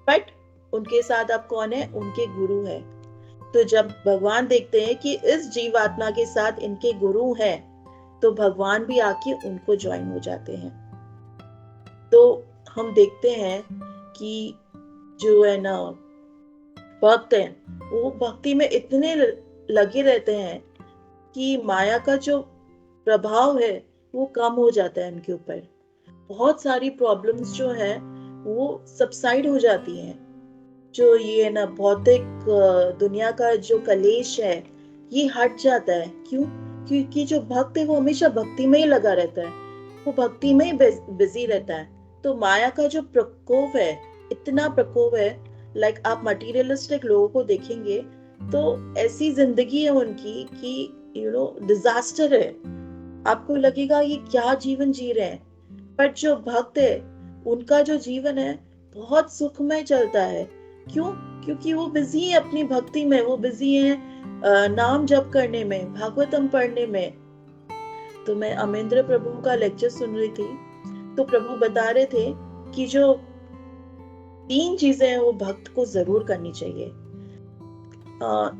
बट उनके साथ अब कौन है? उनके गुरु है। तो जब भगवान देखते हैं कि इस जीवात्मा के साथ इनके गुरु हैं, तो भगवान भी आके उनको ज्वाइन हो जाते हैं। तो हम देखते हैं कि जो है ना भक्त हैं, वो भक्ति में इतने लगे रहते हैं कि माया का जो प्रभाव है वो कम हो जाता है उनके ऊपर। बहुत सारी प्रॉब्लम्स जो है वो सबसाइड हो जाती हैं। जो ये ना भौतिक दुनिया का जो कलेश है ये हट जाता है। क्यों? क्योंकि जो भक्त है वो हमेशा भक्ति में ही लगा रहता है, वो भक्ति में ही बिजी रहता है। तो माया का जो प्रकोप है, इतना प्रकोप है, लाइक आप मटीरियलिस्टिक लोगों को देखेंगे तो ऐसी जिंदगी है उनकी कि डिजास्टर है। आपको लगेगा ये क्या जीवन जी रहे हैं। पर जो भक्त है उनका जो जीवन है बहुत सुखमय चलता है। क्यों? क्योंकि वो बिजी है अपनी भक्ति में, वो बिजी है नाम जप करने में, भागवतम पढ़ने में। तो मैं अमेंद्र प्रभु का लेक्चर सुन रही थी, तो प्रभु बता रहे थे कि जो 3 चीजें हैं वो भक्त को जरूर करनी चाहिए।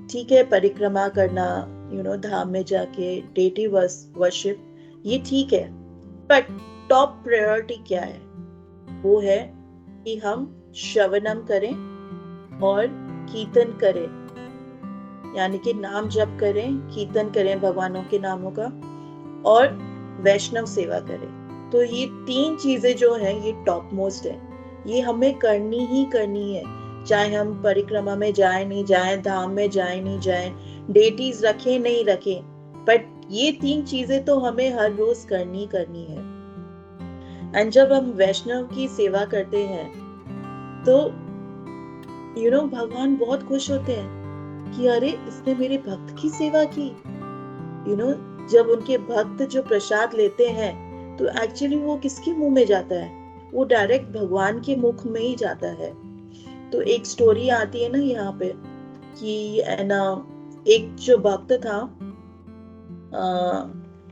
ठीक है, परिक्रमा करना, धाम में जाके डेटी वर्शिप, ये ठीक है, बट टॉप प्रायोरिटी क्या है? वो है कि हम श्रवणम करें और कीर्तन करें, यानी कि नाम जप करें, कीर्तन करें भगवानों के नामों का, और वैष्णव सेवा करें। तो ये 3 चीजें जो है ये टॉप मोस्ट है, ये हमें करनी ही करनी है। चाहे हम परिक्रमा में जाए नहीं जाए, धाम में जाए नहीं जाए, डेटीज रखें नहीं रखें, बट ये 3 चीजें तो हमें हर रोज करनी है। एंड जब हम वैष्णव की सेवा करते हैं तो भगवान बहुत खुश होते हैं कि अरे इसने मेरे भक्त की सेवा की। जब उनके भक्त जो प्रसाद लेते हैं तो एक्चुअली वो किसके मुंह में जाता है? वो डायरेक्ट भगवान के मुख में ही जाता है। तो एक स्टोरी आती है ना यहाँ पे कि ना एक जो भक्त था,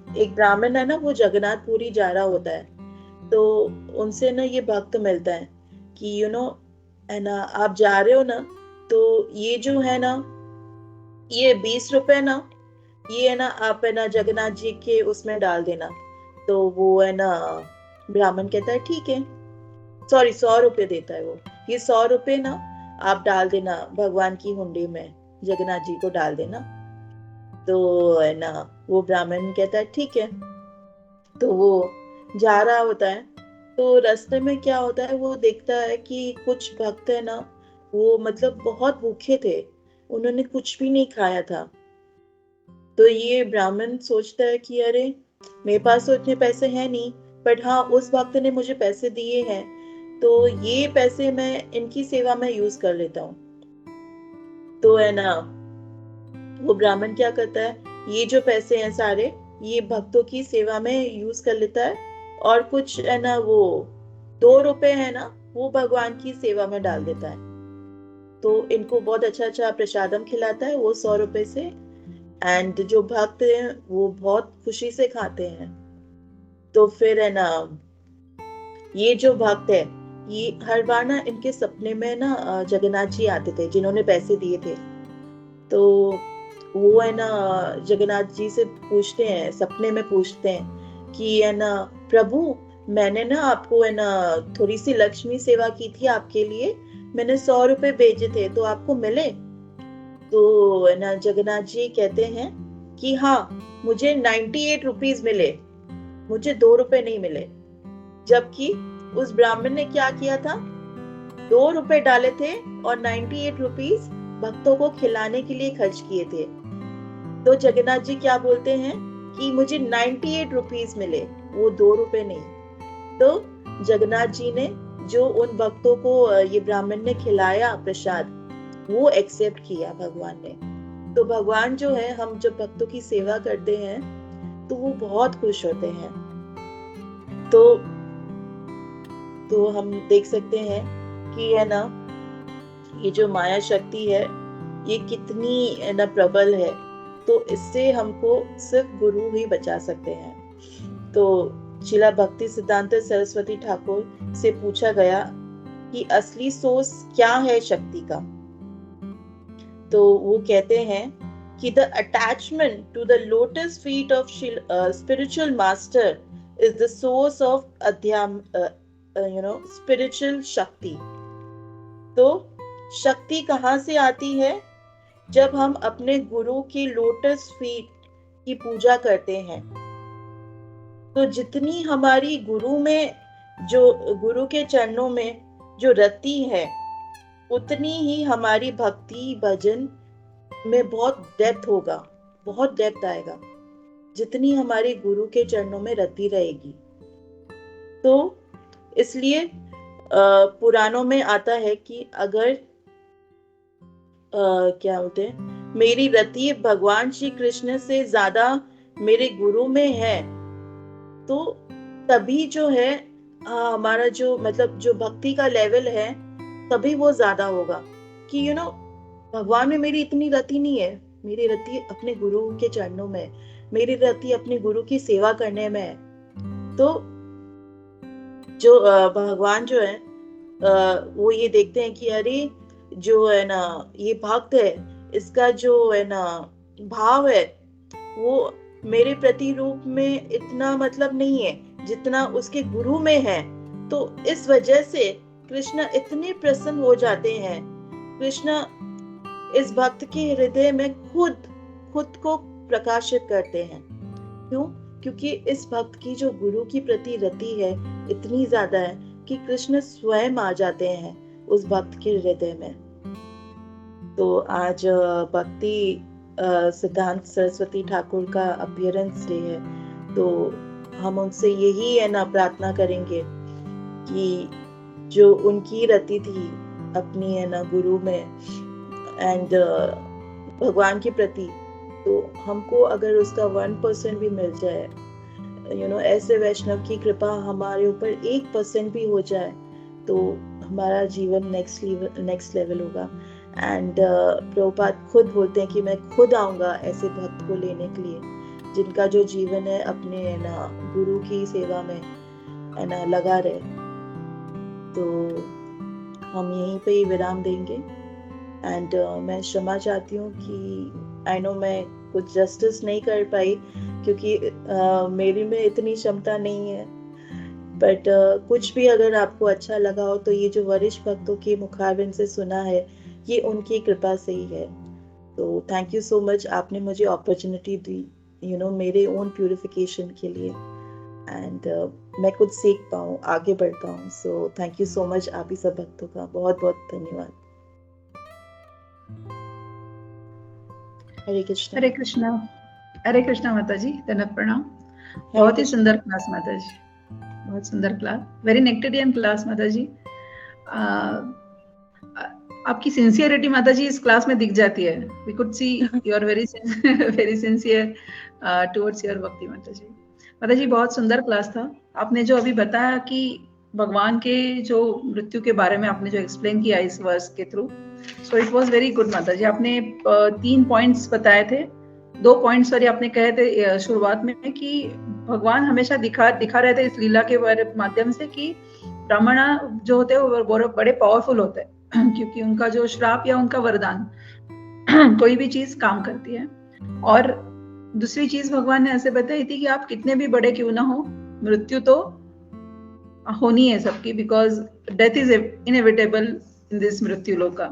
एक ब्राह्मण है ना, वो जगन्नाथपुरी जा रहा होता है, तो उनसे ना ये भक्त मिलता है कि है ना, आप जा रहे हो ना, तो ये जो है ना, ये 20 रुपए ना, ये है ना, आप है ना जगन्नाथ जी के उसमें डाल देना। तो वो है ना, ब्राह्मण कहता है ठीक है, सॉरी 100 रुपए देता है वो, ये 100 रुपए ना आप डाल देना भगवान की हुंडी में, जगन्नाथ जी को डाल देना। तो है ना, वो ब्राह्मण कहता है ठीक है। तो वो जा रहा होता है, तो रास्ते में क्या होता है, वो देखता है कि कुछ भक्त है ना, वो मतलब बहुत भूखे थे, उन्होंने कुछ भी नहीं खाया था। तो ये ब्राह्मण सोचता है कि अरे, मेरे पास तो इतने पैसे हैं नहीं, बट हाँ, उस भक्त ने मुझे पैसे दिए हैं, तो ये पैसे मैं इनकी सेवा में यूज कर लेता हूँ। तो है ना, वो ब्राह्मण क्या करता है, ये जो पैसे हैं सारे, ये भक्तों की सेवा में यूज कर लेता है, और कुछ है ना, वो 2 रुपए है ना, वो भगवान की सेवा में डाल देता है। तो इनको बहुत अच्छा अच्छा प्रसादम खिलाता है वो 100 रुपए से, एंड जो भक्त हैं वो बहुत खुशी से खाते हैं। तो फिर है ना, ये जो भक्त है, ये हर बार ना इनके सपने में ना जगन्नाथ जी आते थे, जिन्होंने पैसे दिए थे। तो वो है ना, जगन्नाथ जी से पूछते हैं, सपने में पूछते हैं कि है ना, प्रभु, मैंने ना आपको है ना थोड़ी सी लक्ष्मी सेवा की थी आपके लिए, मैंने 100 रुपए भेजे थे, तो आपको मिले? तो है ना, जगन्नाथ जी कहते हैं कि हाँ, मुझे 98 रुपीज मिले, मुझे 2 रुपए नहीं मिले। जबकि उस ब्राह्मण ने क्या किया था, 2 रुपए डाले थे और 98 रुपीज भक्तों को खिलाने के लिए खर्च किए थे। तो जगन्नाथ जी क्या बोलते हैं कि मुझे 98 रुपीज मिले, वो 2 रुपए नहीं। तो जगन्नाथ जी ने जो उन भक्तों को ये ब्राह्मण ने खिलाया प्रसाद, वो एक्सेप्ट किया भगवान ने। तो भगवान जो है, हम जब भक्तों की सेवा करते हैं तो वो बहुत खुश होते हैं। तो हम देख सकते हैं कि है ना, ये जो माया शक्ति है, ये कितनी है ना प्रबल है। तो इससे हमको सिर्फ गुरु ही बचा सकते हैं। तो शिला भक्ति सिद्धांत सरस्वती ठाकुर से पूछा गया कि असली सोर्स क्या है शक्ति का। तो वो कहते हैं कि the attachment to the lotus feet of spiritual master is the source of spiritual shakti. तो शक्ति कहाँ से आती है? जब हम अपने गुरु की लोटस फीट की पूजा करते हैं। तो जितनी हमारी गुरु में, जो गुरु के चरणों में जो रति है, उतनी ही हमारी भक्ति भजन में बहुत डेप्थ होगा, बहुत डेप्थ आएगा, जितनी हमारी गुरु के चरणों में रति रहेगी। तो इसलिए पुराणों में आता है कि अगर क्या बोलते हैं, मेरी रति भगवान श्री कृष्ण से ज्यादा मेरे गुरु में है, तो तभी जो है हमारा जो मतलब जो भक्ति का लेवल है, तभी वो ज्यादा होगा। कि भगवान में मेरी इतनी रति नहीं है, मेरी रति अपने गुरु के चरणों में, मेरी रति अपने गुरु की सेवा करने में है। तो जो भगवान जो है वो ये देखते हैं कि अरे, जो है ना ये भक्त है, इसका जो है ना भाव है, वो मेरे प्रति रूप में इतना मतलब नहीं है जितना उसके गुरु में है। तो इस वजह से कृष्ण इतने प्रसन्न हो जाते हैं। कृष्ण इस भक्त के हृदय में खुद को प्रकाशित करते हैं। क्यों? क्योंकि इस भक्त की जो गुरु की प्रति रति है इतनी ज्यादा है कि कृष्ण स्वयं आ जाते हैं उस भक्त के हृदय में। तो आज भक्ति सिद्धांत सरस्वती ठाकुर का अपीयरेंस डे है, तो हम उनसे यही है ना प्रार्थना करेंगे कि जो उनकी रति थी अपनी है ना गुरु में एंड भगवान के प्रति, तो हमको अगर उसका 1% भी मिल जाए, ऐसे वैष्णव की कृपा हमारे ऊपर 1% भी हो जाए, तो हमारा जीवन नेक्स्ट लेवल होगा। एंड प्रभुपाद खुद बोलते हैं कि मैं खुद आऊंगा ऐसे भक्त को लेने के लिए। जिनका जो जीवन है अपने है ना गुरु की सेवा में है ना लगा रहे। तो हम यहीं पे ही विराम देंगे। एंड मैं क्षमा चाहती हूँ कि आई नो मैं कुछ जस्टिस नहीं कर पाई, क्योंकि मेरी में इतनी क्षमता नहीं है। बट कुछ भी अगर आपको अच्छा लगा हो तो ये जो वरिष्ठ भक्तों के मुखारबिंद से सुना है, ये उनकी कृपा से ही है। तो थैंक यू सो मच, आपने मुझे अपॉर्चुनिटी दी मेरे ओन प्यूरिफिकेशन के लिए, एंड मैं कुछ सीख पाऊँ, आगे बढ़ पाऊँ। So thank you so much आप ही सब भक्तों का बहुत बहुत धन्यवाद। हरे कृष्णा। हरे कृष्णा। हरे कृष्णा माता जी, धन्यवाद, प्रणाम। बहुत ही सुंदर क्लास माता जी, बहुत सुंदर क्लास, वेरी नेक्टेरियन क्लास माता जी। आपकी सिंसियरिटी माता जी इस क्लास में दिख जाती है। We could see you are very very sincere towards your bhakti Mata जी। माता जी बहुत सुंदर क्लास था। आपने जो अभी बताया कि भगवान के जो मृत्यु के बारे में आपने जो एक्सप्लेन किया इस वर्स के through, so it was very good माता जी। आपने 3 पॉइंट्स बताए थे, 2 पॉइंट्स सॉरी आपने कहे थे शुरुआत में कि भगवान हमेशा दिखा रहे थे इस लीला के माध्यम से कि ब्राह्मण जो होते हैं वो बड़े पावरफुल होते हैं क्योंकि उनका जो श्राप या उनका वरदान कोई भी चीज काम करती है। और दूसरी चीज भगवान ने ऐसे बताई थी कि आप कितने भी बड़े क्यों ना हो, मृत्यु तो होनी है सबकी, because death is inevitable in this मृत्यु लोका।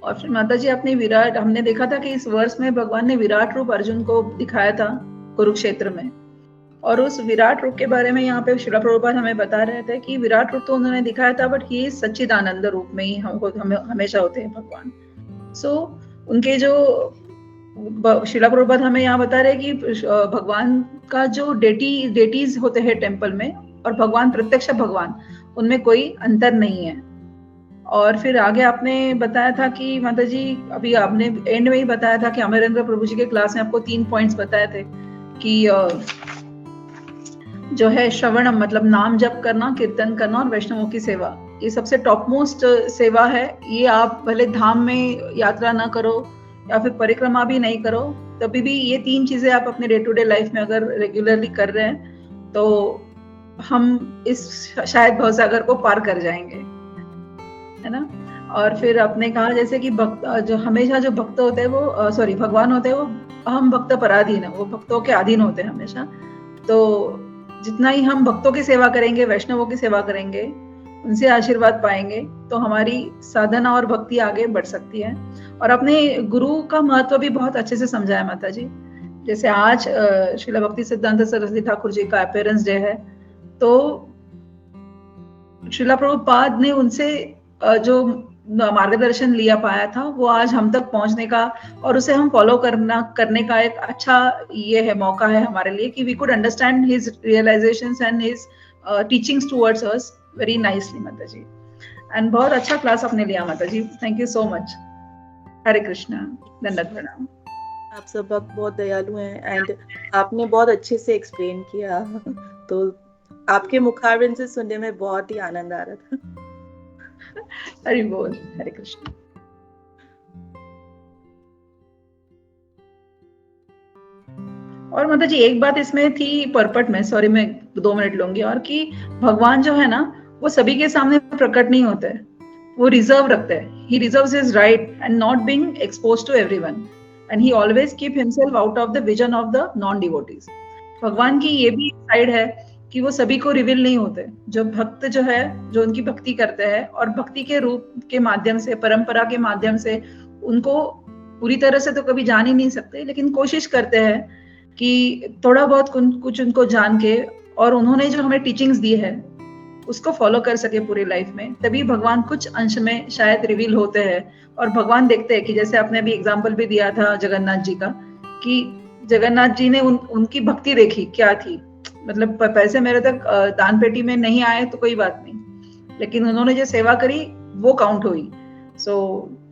और फिर माता जी आपने हमने देखा था कि इस वर्ष में भगवान ने विराट रूप अर्जुन को दिखाया था कुरुक्षेत्र में, और उस विराट रूप के बारे में यहाँ पे श्रील प्रभुपाद हमें बता रहे थे कि विराट रूप तो उन्होंने दिखाया था, बट ये सच्चिदानंद रूप में ही हमेशा होते हैं भगवान। सो उनके जो श्रील प्रभुपाद हमें यहाँ बता रहे कि भगवान का जो डेटीज होते हैं टेम्पल में और भगवान प्रत्यक्ष भगवान, उनमें कोई अंतर नहीं है। और फिर आगे आपने बताया था कि माता जी अभी आपने एंड में ही बताया था कि अमरेंद्र प्रभु जी के क्लास में आपको 3 पॉइंट्स बताए थे कि जो है श्रवणम मतलब नाम जप करना, कीर्तन करना और वैष्णवों की सेवा, ये सबसे टॉप मोस्ट सेवा है। ये आप भले धाम में यात्रा ना करो या फिर परिक्रमा भी नहीं करो, तभी भी ये 3 चीजें आप अपने डे टू डे लाइफ में अगर रेगुलरली कर रहे हैं तो हम इस शायद भवसागर को पार कर जाएंगे, है ना। और फिर आपने कहा जैसे कि भक्त जो हमेशा जो भक्त होते हैं वो भगवान होते हैं वो अहम भक्त पराधीन है, वो भक्तों के अधीन होते हैं हमेशा। तो जितना ही हम भक्तों की सेवा करेंगे, वैष्णवों की सेवा करेंगे, उनसे आशीर्वाद पाएंगे, तो हमारी साधना और भक्ति आगे बढ़ सकती है। और अपने गुरु का महत्व भी बहुत अच्छे से समझाया माता जी। जैसे आज श्रील भक्ति सिद्धांत सरस्वती ठाकुर जी का अपीयरेंस डे है, तो श्रील प्रभुपाद ने उनसे जो मार्गदर्शन लिया पाया था वो आज हम तक पहुंचने का और उसे हम फॉलो करने का एक अच्छा ये है मौका है हमारे लिए कि we could understand his realisations and his teachings towards us very nicely Mata ji. And बहुत अच्छा क्लास आपने लिया माता जी, thank you so much. Hare Krishna, दंडवत प्रणाम। आप सब भक्त बहुत दयालु हैं एंड आपने बहुत अच्छे से एक्सप्लेन किया तो आपके मुखारबिंद से सुनने में बहुत ही आनंद आ रहा था। हरि बोल, हरे कृष्ण। और माता जी एक बात इसमें थी परपट में, सॉरी मैं 2 मिनट लूंगी, और कि भगवान जो है ना वो सभी के सामने प्रकट नहीं होते, वो रिजर्व रखते हैं। He reserves his right and not being exposed to everyone and he always keep himself out of the vision of the non devotees. भगवान की ये भी साइड है कि वो सभी को रिवील नहीं होते। जो भक्त जो है, जो उनकी भक्ति करते हैं और भक्ति के रूप के माध्यम से, परंपरा के माध्यम से, उनको पूरी तरह से तो कभी जान ही नहीं सकते, लेकिन कोशिश करते हैं कि थोड़ा बहुत कुछ उनको जान के और उन्होंने जो हमें टीचिंग्स दी है उसको फॉलो कर सके पूरी लाइफ में, तभी भगवान कुछ अंश में शायद रिवील होते हैं। और भगवान देखते हैं कि जैसे आपने अभी एग्जाम्पल भी दिया था जगन्नाथ जी का, कि जगन्नाथ जी ने उनकी भक्ति देखी क्या थी। मतलब पैसे मेरे तक दान पेटी में नहीं आए तो कोई बात नहीं, लेकिन उन्होंने जो सेवा करी वो काउंट हुई। So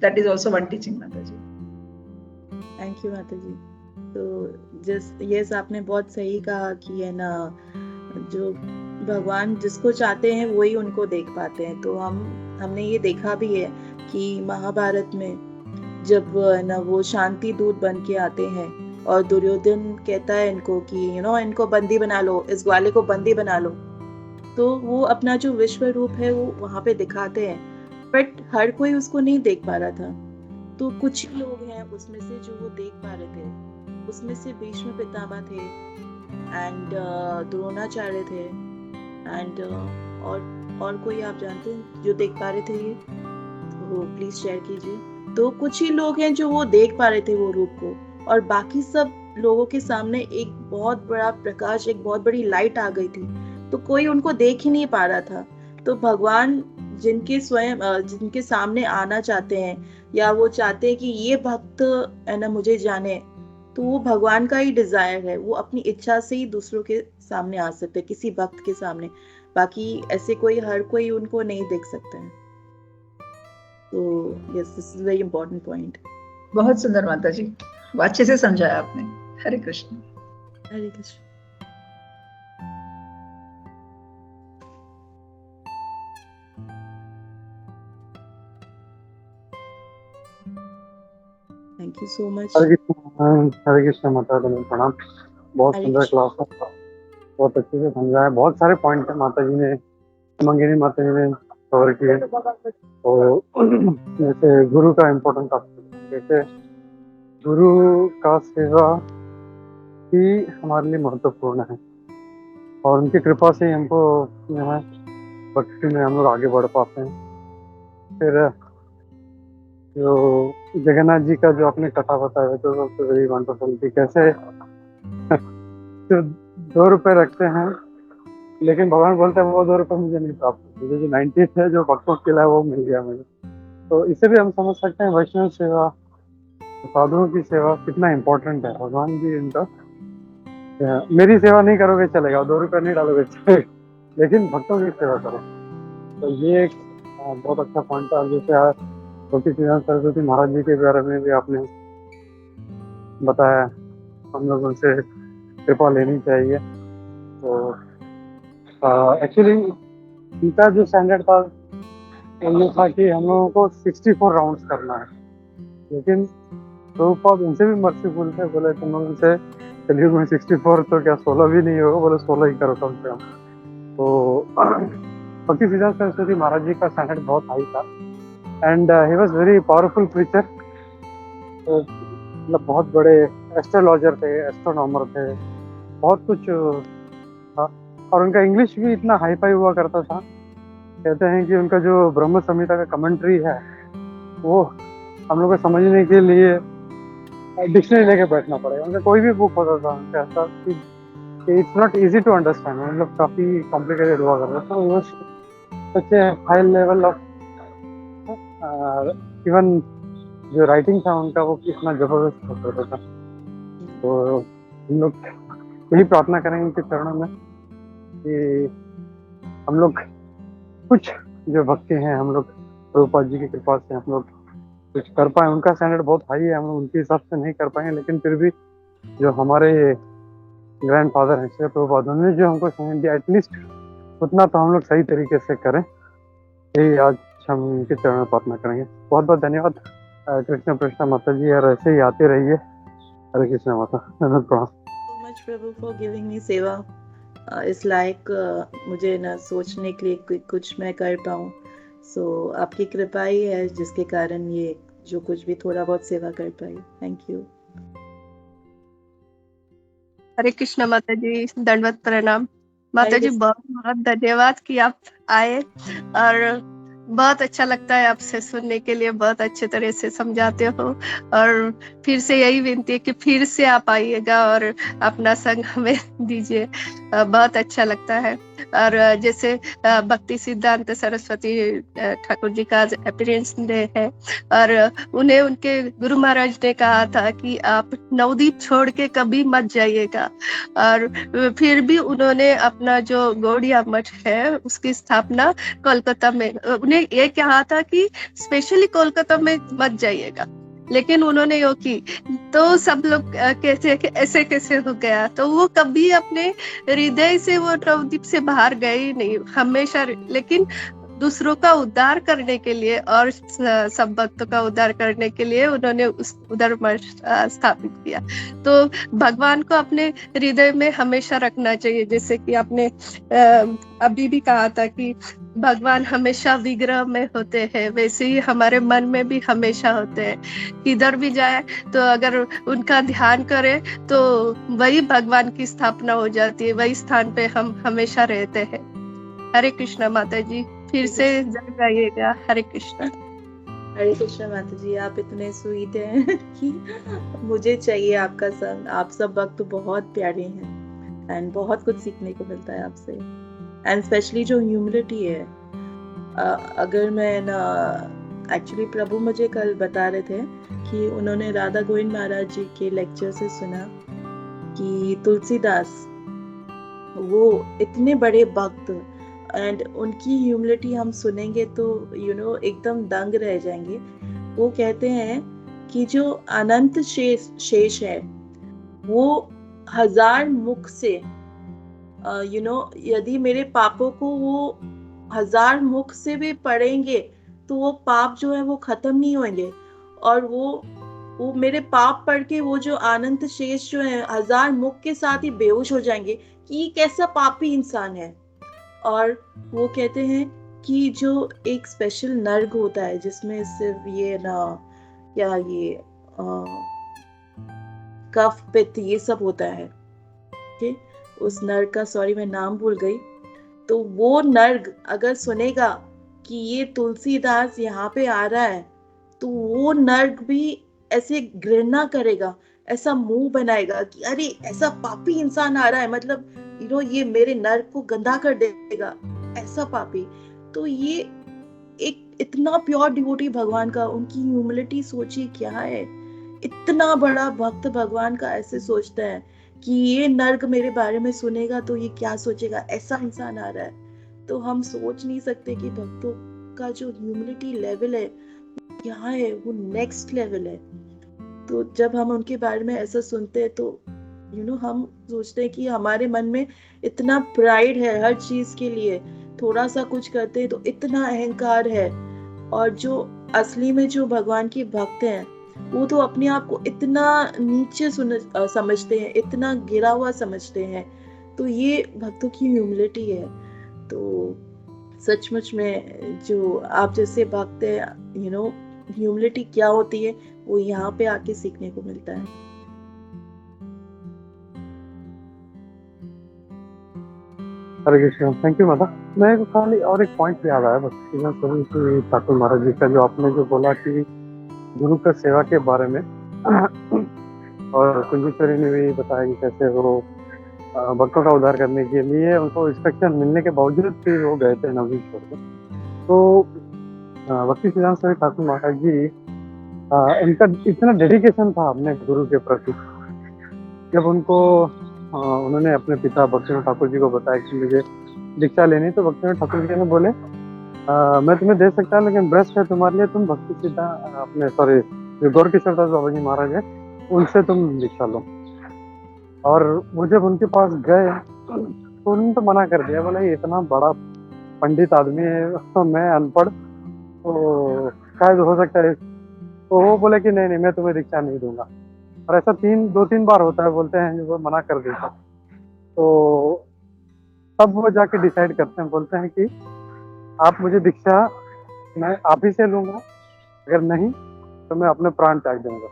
that is also one teaching माता जी। थैंक यू माता जी। तो यस आपने बहुत सही कहा कि है ना, जो भगवान जिसको चाहते हैं वही उनको देख पाते हैं। तो हमने ये देखा भी है कि महाभारत में जब है ना वो शांति दूत बन के आते हैं और दुर्योधन कहता है इनको कि इनको बंदी बना लो, इस ग्वाले को बंदी बना लो। तो वो अपना जो विश्व रूप है वो वहां पे दिखाते हैं, बट हर कोई उसको नहीं देख पा रहा था। तो कुछ ही लोग हैं उसमें से जो वो देख पा रहे थे। उसमें से भीष्म पितामह थे एंड द्रोणाचार्य थे एंड और कोई आप जानते हैं जो देख पा रहे थे ये, वो प्लीज शेयर कीजिए। तो कुछ ही लोग हैं जो वो देख पा रहे थे वो रूप को, और बाकी सब लोगों के सामने एक बहुत बड़ा प्रकाश, एक बहुत बड़ी लाइट आ गई थी, तो कोई उनको देख ही नहीं पा रहा था। तो भगवान जिनके सामने आना चाहते हैं, या वो चाहते हैं कि ये भक्त है ना मुझे जाने, तो वो भगवान का ही डिजायर है, वो अपनी इच्छा से ही दूसरों के सामने आ सकते हैं, किसी भक्त के सामने। बाकी ऐसे हर कोई उनको नहीं देख सकता है। तो yes, this is very important point. बहुत सुंदर माता जी, अच्छे से समझाया आपने। Hare Krishna. Hare Krishna. Thank you so much. Hare Krishna माता जी, प्रणाम। बहुत हरे सुंदर कृष्ण। क्लास था, बहुत अच्छे से समझाया। बहुत सारे पॉइंट है माता जी ने, मंगिनी माता जी ने कवर किए। और जैसे गुरु का इम्पोर्टेंस, जैसे गुरु का सेवा ही हमारे लिए महत्वपूर्ण है, और उनकी कृपा से ही हमको जो है भक्ति में हम लोग आगे बढ़ पाते हैं। फिर जो जगन्नाथ जी का जो आपने कथा बताया तो सबसे वेरी वंडरफुल थी। कैसे जो 2 रुपए रखते हैं, लेकिन भगवान बोलते हैं वो 2 रुपए मुझे नहीं प्राप्त, मुझे जो 90 थे जो भक्तों के लिए वो मिल गया मुझे। तो इससे भी हम समझ सकते हैं वैष्णव सेवा, साधुओं की सेवा कितना इम्पोर्टेंट है। भगवान जी इनका, मेरी सेवा नहीं करोगे चलेगा, 2 रुपए नहीं डालोगे चलेगा, लेकिन भक्तों की सेवा करो। तो ये एक बहुत अच्छा पॉइंट था। जैसे भक्ति सिद्धांत सरस्वती महाराज जी के बारे में भी आपने बताया, हम लोग उनसे कृपा लेनी चाहिए। तो एक्चुअली इनका जो स्टैंडर्ड था वो था कि हम लोगों को 64 राउंड्स करना है, लेकिन प्रभुपाद उनसे भी मर्सीफुल थे, बोले तुम लोग से कलयुग में 64 तो क्या 16 भी नहीं होगा, बोले 16 ही करो कम से कम। तो भक्ति सिद्धांत सरस्वती महाराज जी का स्टैंडर्ड बहुत हाई था, and he was very powerful preacher. मतलब बहुत बड़े एस्ट्रोलॉजर थे, एस्ट्रोनॉमर थे, बहुत कुछ था। और उनका इंग्लिश भी इतना हाई फाई हुआ करता था। कहते हैं कि उनका जो ब्रह्म संहिता का कमेंट्री है वो हम लोग को समझने के लिए डिक्शनरी लेके बैठना पड़ेगा। उनका कोई भी बुक होता था उनका ऐसा कि it's not easy to understand, मतलब काफ़ी कॉम्प्लिकेटेड हुआ करता था। वो such a high level of even जो राइटिंग था उनका वो इतना जबरदस्त होता था। तो हम लोग यही प्रार्थना करेंगे उनके चरणों में कि हम लोग कुछ जो भक्ति हैं, हम लोग प्रभुपाद जी की कृपा से हम लोग कुछ कर पाए। उनका स्टैंडर्ड बहुत हाई है, हम लोग उनके हिसाब से नहीं कर पाएंगे, लेकिन फिर भी जो हमारे ग्रैंडफादर हैं श्री प्रभुपाद, उन्होंने जो हमको समझ दिया एटलीस्ट उतना तो हम लोग सही तरीके से करें। यही आज हम उनके चरण में प्रार्थना करेंगे। बहुत बहुत धन्यवाद कृष्ण प्रश्न माता जी, और ऐसे ही आते रहिए। हरे कृष्ण माता। so much Prabhu for giving मी सेवा। इस लायक मुझे ना सोचने के लिए कुछ मैं कर पाऊँ। सो आपकी कृपा ही है जिसके कारण ये जो कुछ भी थोड़ा बहुत सेवा कर पाई। Thank you. हरे कृष्ण माता जी, दंडवत प्रणाम। माता जी बहुत बहुत धन्यवाद कि आप आए, और बहुत अच्छा लगता है आपसे सुनने के लिए, बहुत अच्छे तरह से समझाते हो। और फिर से यही विनती है कि फिर से आप आइएगा और अपना संग हमें दीजिए, बहुत अच्छा लगता है। और जैसे भक्ति सिद्धांत सरस्वती ठाकुर जी का अपीयरेंस डे है, और उन्हें उनके गुरु महाराज ने कहा था कि आप नवदीप छोड़ के कभी मत जाइएगा। और फिर भी उन्होंने अपना जो गौड़िया मठ है उसकी स्थापना कोलकाता में, उन्हें ये कहा था कि स्पेशली कोलकाता में मत जाइएगा, लेकिन उन्होंने यो की। तो सब लोग कहते हैं कि ऐसे कैसे हो गया, तो वो कभी अपने हृदय से वो नवदीप से बाहर गए ही नहीं हमेशा। लेकिन दूसरों का उद्धार करने के लिए और सब भक्तों का उद्धार करने के लिए उन्होंने उस उधर मठ स्थापित किया। तो भगवान को अपने हृदय में हमेशा रखना चाहिए, जैसे कि आपने अभी भी कहा था कि भगवान हमेशा विग्रह में होते हैं, वैसे ही हमारे मन में भी हमेशा होते हैं। किधर भी जाए तो अगर उनका ध्यान करें तो वही भगवान की स्थापना हो जाती है, वही स्थान पे हम हमेशा रहते हैं। हरे कृष्णा माता जी, फिर से जग जाइएगा। हरे कृष्णा। हरे कृष्णा माता जी, आप इतने स्वीट हैं कि मुझे चाहिए आपका संग। आप सब वक्त तो बहुत प्यारे हैं एंड बहुत कुछ सीखने को मिलता है आपसे, एंड स्पेशली जो ह्यूमिलिटी है। अगर मैं ना, एक्चुअली प्रभु मुझे कल बता रहे थे कि उन्होंने राधा गोविंद महाराज जी के लेक्चर से सुना कि तुलसीदास वो इतने बड़े भक्त, एंड उनकी ह्यूमिलिटी हम सुनेंगे तो एकदम दंग रह जाएंगे। वो कहते हैं कि जो अनंत शेष है वो 1000 मुख से यदि मेरे पापों को वो 1000 मुख से भी पढ़ेंगे तो वो पाप जो है वो खत्म नहीं होंगे, और वो मेरे पाप पढ़ के वो जो अनंत शेष जो है 1000 मुख के साथ ही बेहोश हो जाएंगे कि ये कैसा पापी इंसान है। और वो कहते हैं कि जो एक स्पेशल नर्ग होता है जिसमें सिर्फ ये ना क्या ये कफ पित्त ये सब होता है, ठीक, उस नर्ग का सॉरी मैं नाम भूल गई। तो वो नर्ग अगर सुनेगा कि ये तुलसीदास यहाँ पे आ रहा है तो वो नर्ग भी ऐसे घृणा करेगा, ऐसा मुंह बनाएगा कि अरे ऐसा पापी इंसान आ रहा है, मतलब ये मेरे नर्क को गंदा कर देगा, ऐसा पापी। तो ये एक इतना प्योर डिवोटी भगवान का, उनकी ह्यूमिलिटी सोचिए क्या है। इतना बड़ा भक्त भगवान का ऐसे सोचता है कि ये नर्क मेरे बारे में सुनेगा तो ये क्या सोचेगा, ऐसा इंसान आ रहा है। तो हम सोच नहीं सकते कि भक्तों का जो ह्यूमिलिटी लेवल है क्या है, वो नेक्स्ट लेवल है। तो जब हम उनके बारे में ऐसा सुनते हैं तो हम सोचते हैं कि हमारे मन में इतना प्राइड है हर चीज के लिए, थोड़ा सा कुछ करते हैं तो इतना अहंकार है। और जो असली में जो भगवान के भक्त हैं वो तो अपने आप को इतना नीचे समझते हैं, इतना गिरा हुआ समझते हैं। तो ये भक्तों की ह्यूमिलिटी है। तो सचमुच में जो आप जैसे भक्त है, ह्यूमिलिटी क्या होती है वो यहाँ पे आके सीखने को मिलता है। हरे कृष्ण, थैंक यू माता। मैं खाली और एक पॉइंट याद आया भक्ति ठाकुर महाराज जी का, जो आपने जो बोला कि गुरु का सेवा के बारे में और कुंजेश्वरी ने भी बताया कि कैसे वो भक्तों का उद्धार करने के लिए उनको इंस्ट्रक्शन मिलने के बावजूद भी वो गए थे नवदीप छोड़ के। तो भक्ति सिद्धांत ठाकुर महाराज जी इनका इतना डेडिकेशन था अपने गुरु के प्रति। जब उनको उन्होंने अपने पिता भक्तिनाथ ठाकुर जी को बताया कि मुझे दीक्षा लेनी, तो भक्तिनाथ ठाकुर जी ने बोले मैं तुम्हें दे सकता हूँ लेकिन बेस्ट है तुम्हारे लिए तुम भक्ति सिद्धांत अपने जो गौर किशोर दास बाबा जी महाराज है उनसे तुम दीक्षा लो। और वो जब उनके पास गए तो उन्होंने तो मना कर दिया, बोला ये इतना बड़ा पंडित आदमी है, तो मैं अनपढ़, तो शायद हो सकता है। तो वो बोले कि नहीं मैं तुम्हें दीक्षा नहीं दूंगा। और ऐसा 2-3 बार होता है, बोलते हैं वो मना कर देता। तो तब वो जाके डिसाइड करते हैं, बोलते हैं कि आप मुझे दीक्षा मैं आप ही से लूंगा, अगर नहीं तो मैं अपने प्राण त्याग दूंगा,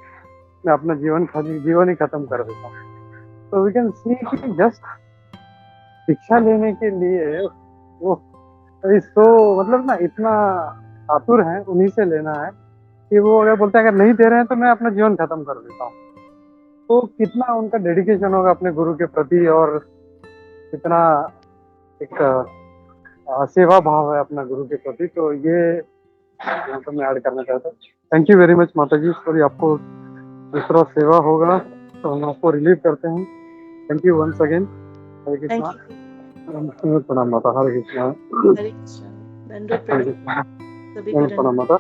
मैं अपना जीवन ही खत्म कर देता हूँ। तो वी कैन सी कि जस्ट दीक्षा लेने के लिए वो मतलब ना इतना आतुर है, उन्हीं से लेना है कि वो अगर बोलते हैं अगर नहीं दे रहे हैं तो मैं अपना जीवन खत्म कर देता हूँ। तो कितना उनका डेडिकेशन होगा अपने गुरु के प्रति, और कितना एक सेवा भाव है अपना गुरु के प्रति। तो ये यहाँ तो मैं ऐड करना चाहता हूँ। थैंक यू वेरी मच माता जी। सॉरी आपको दूसरा सेवा होगा तो हम आपको रिलीव करते हैं। Thank you once again. Hare Krishna. प्रणाम माता। हरे कृष्णा। हरे कृष्णा। सभी को प्रणाम माता।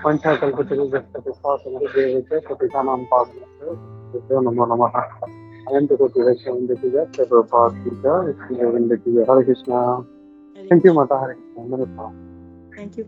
पंचाकल्पतरुभ्यः नमो नमः। अनंतकोटिवेशवंदकीय प्रभुपाद की जय। हरे कृष्णा। थैंक यू माता। हरे कृष्णा। मैंने पढ़ा। Thank you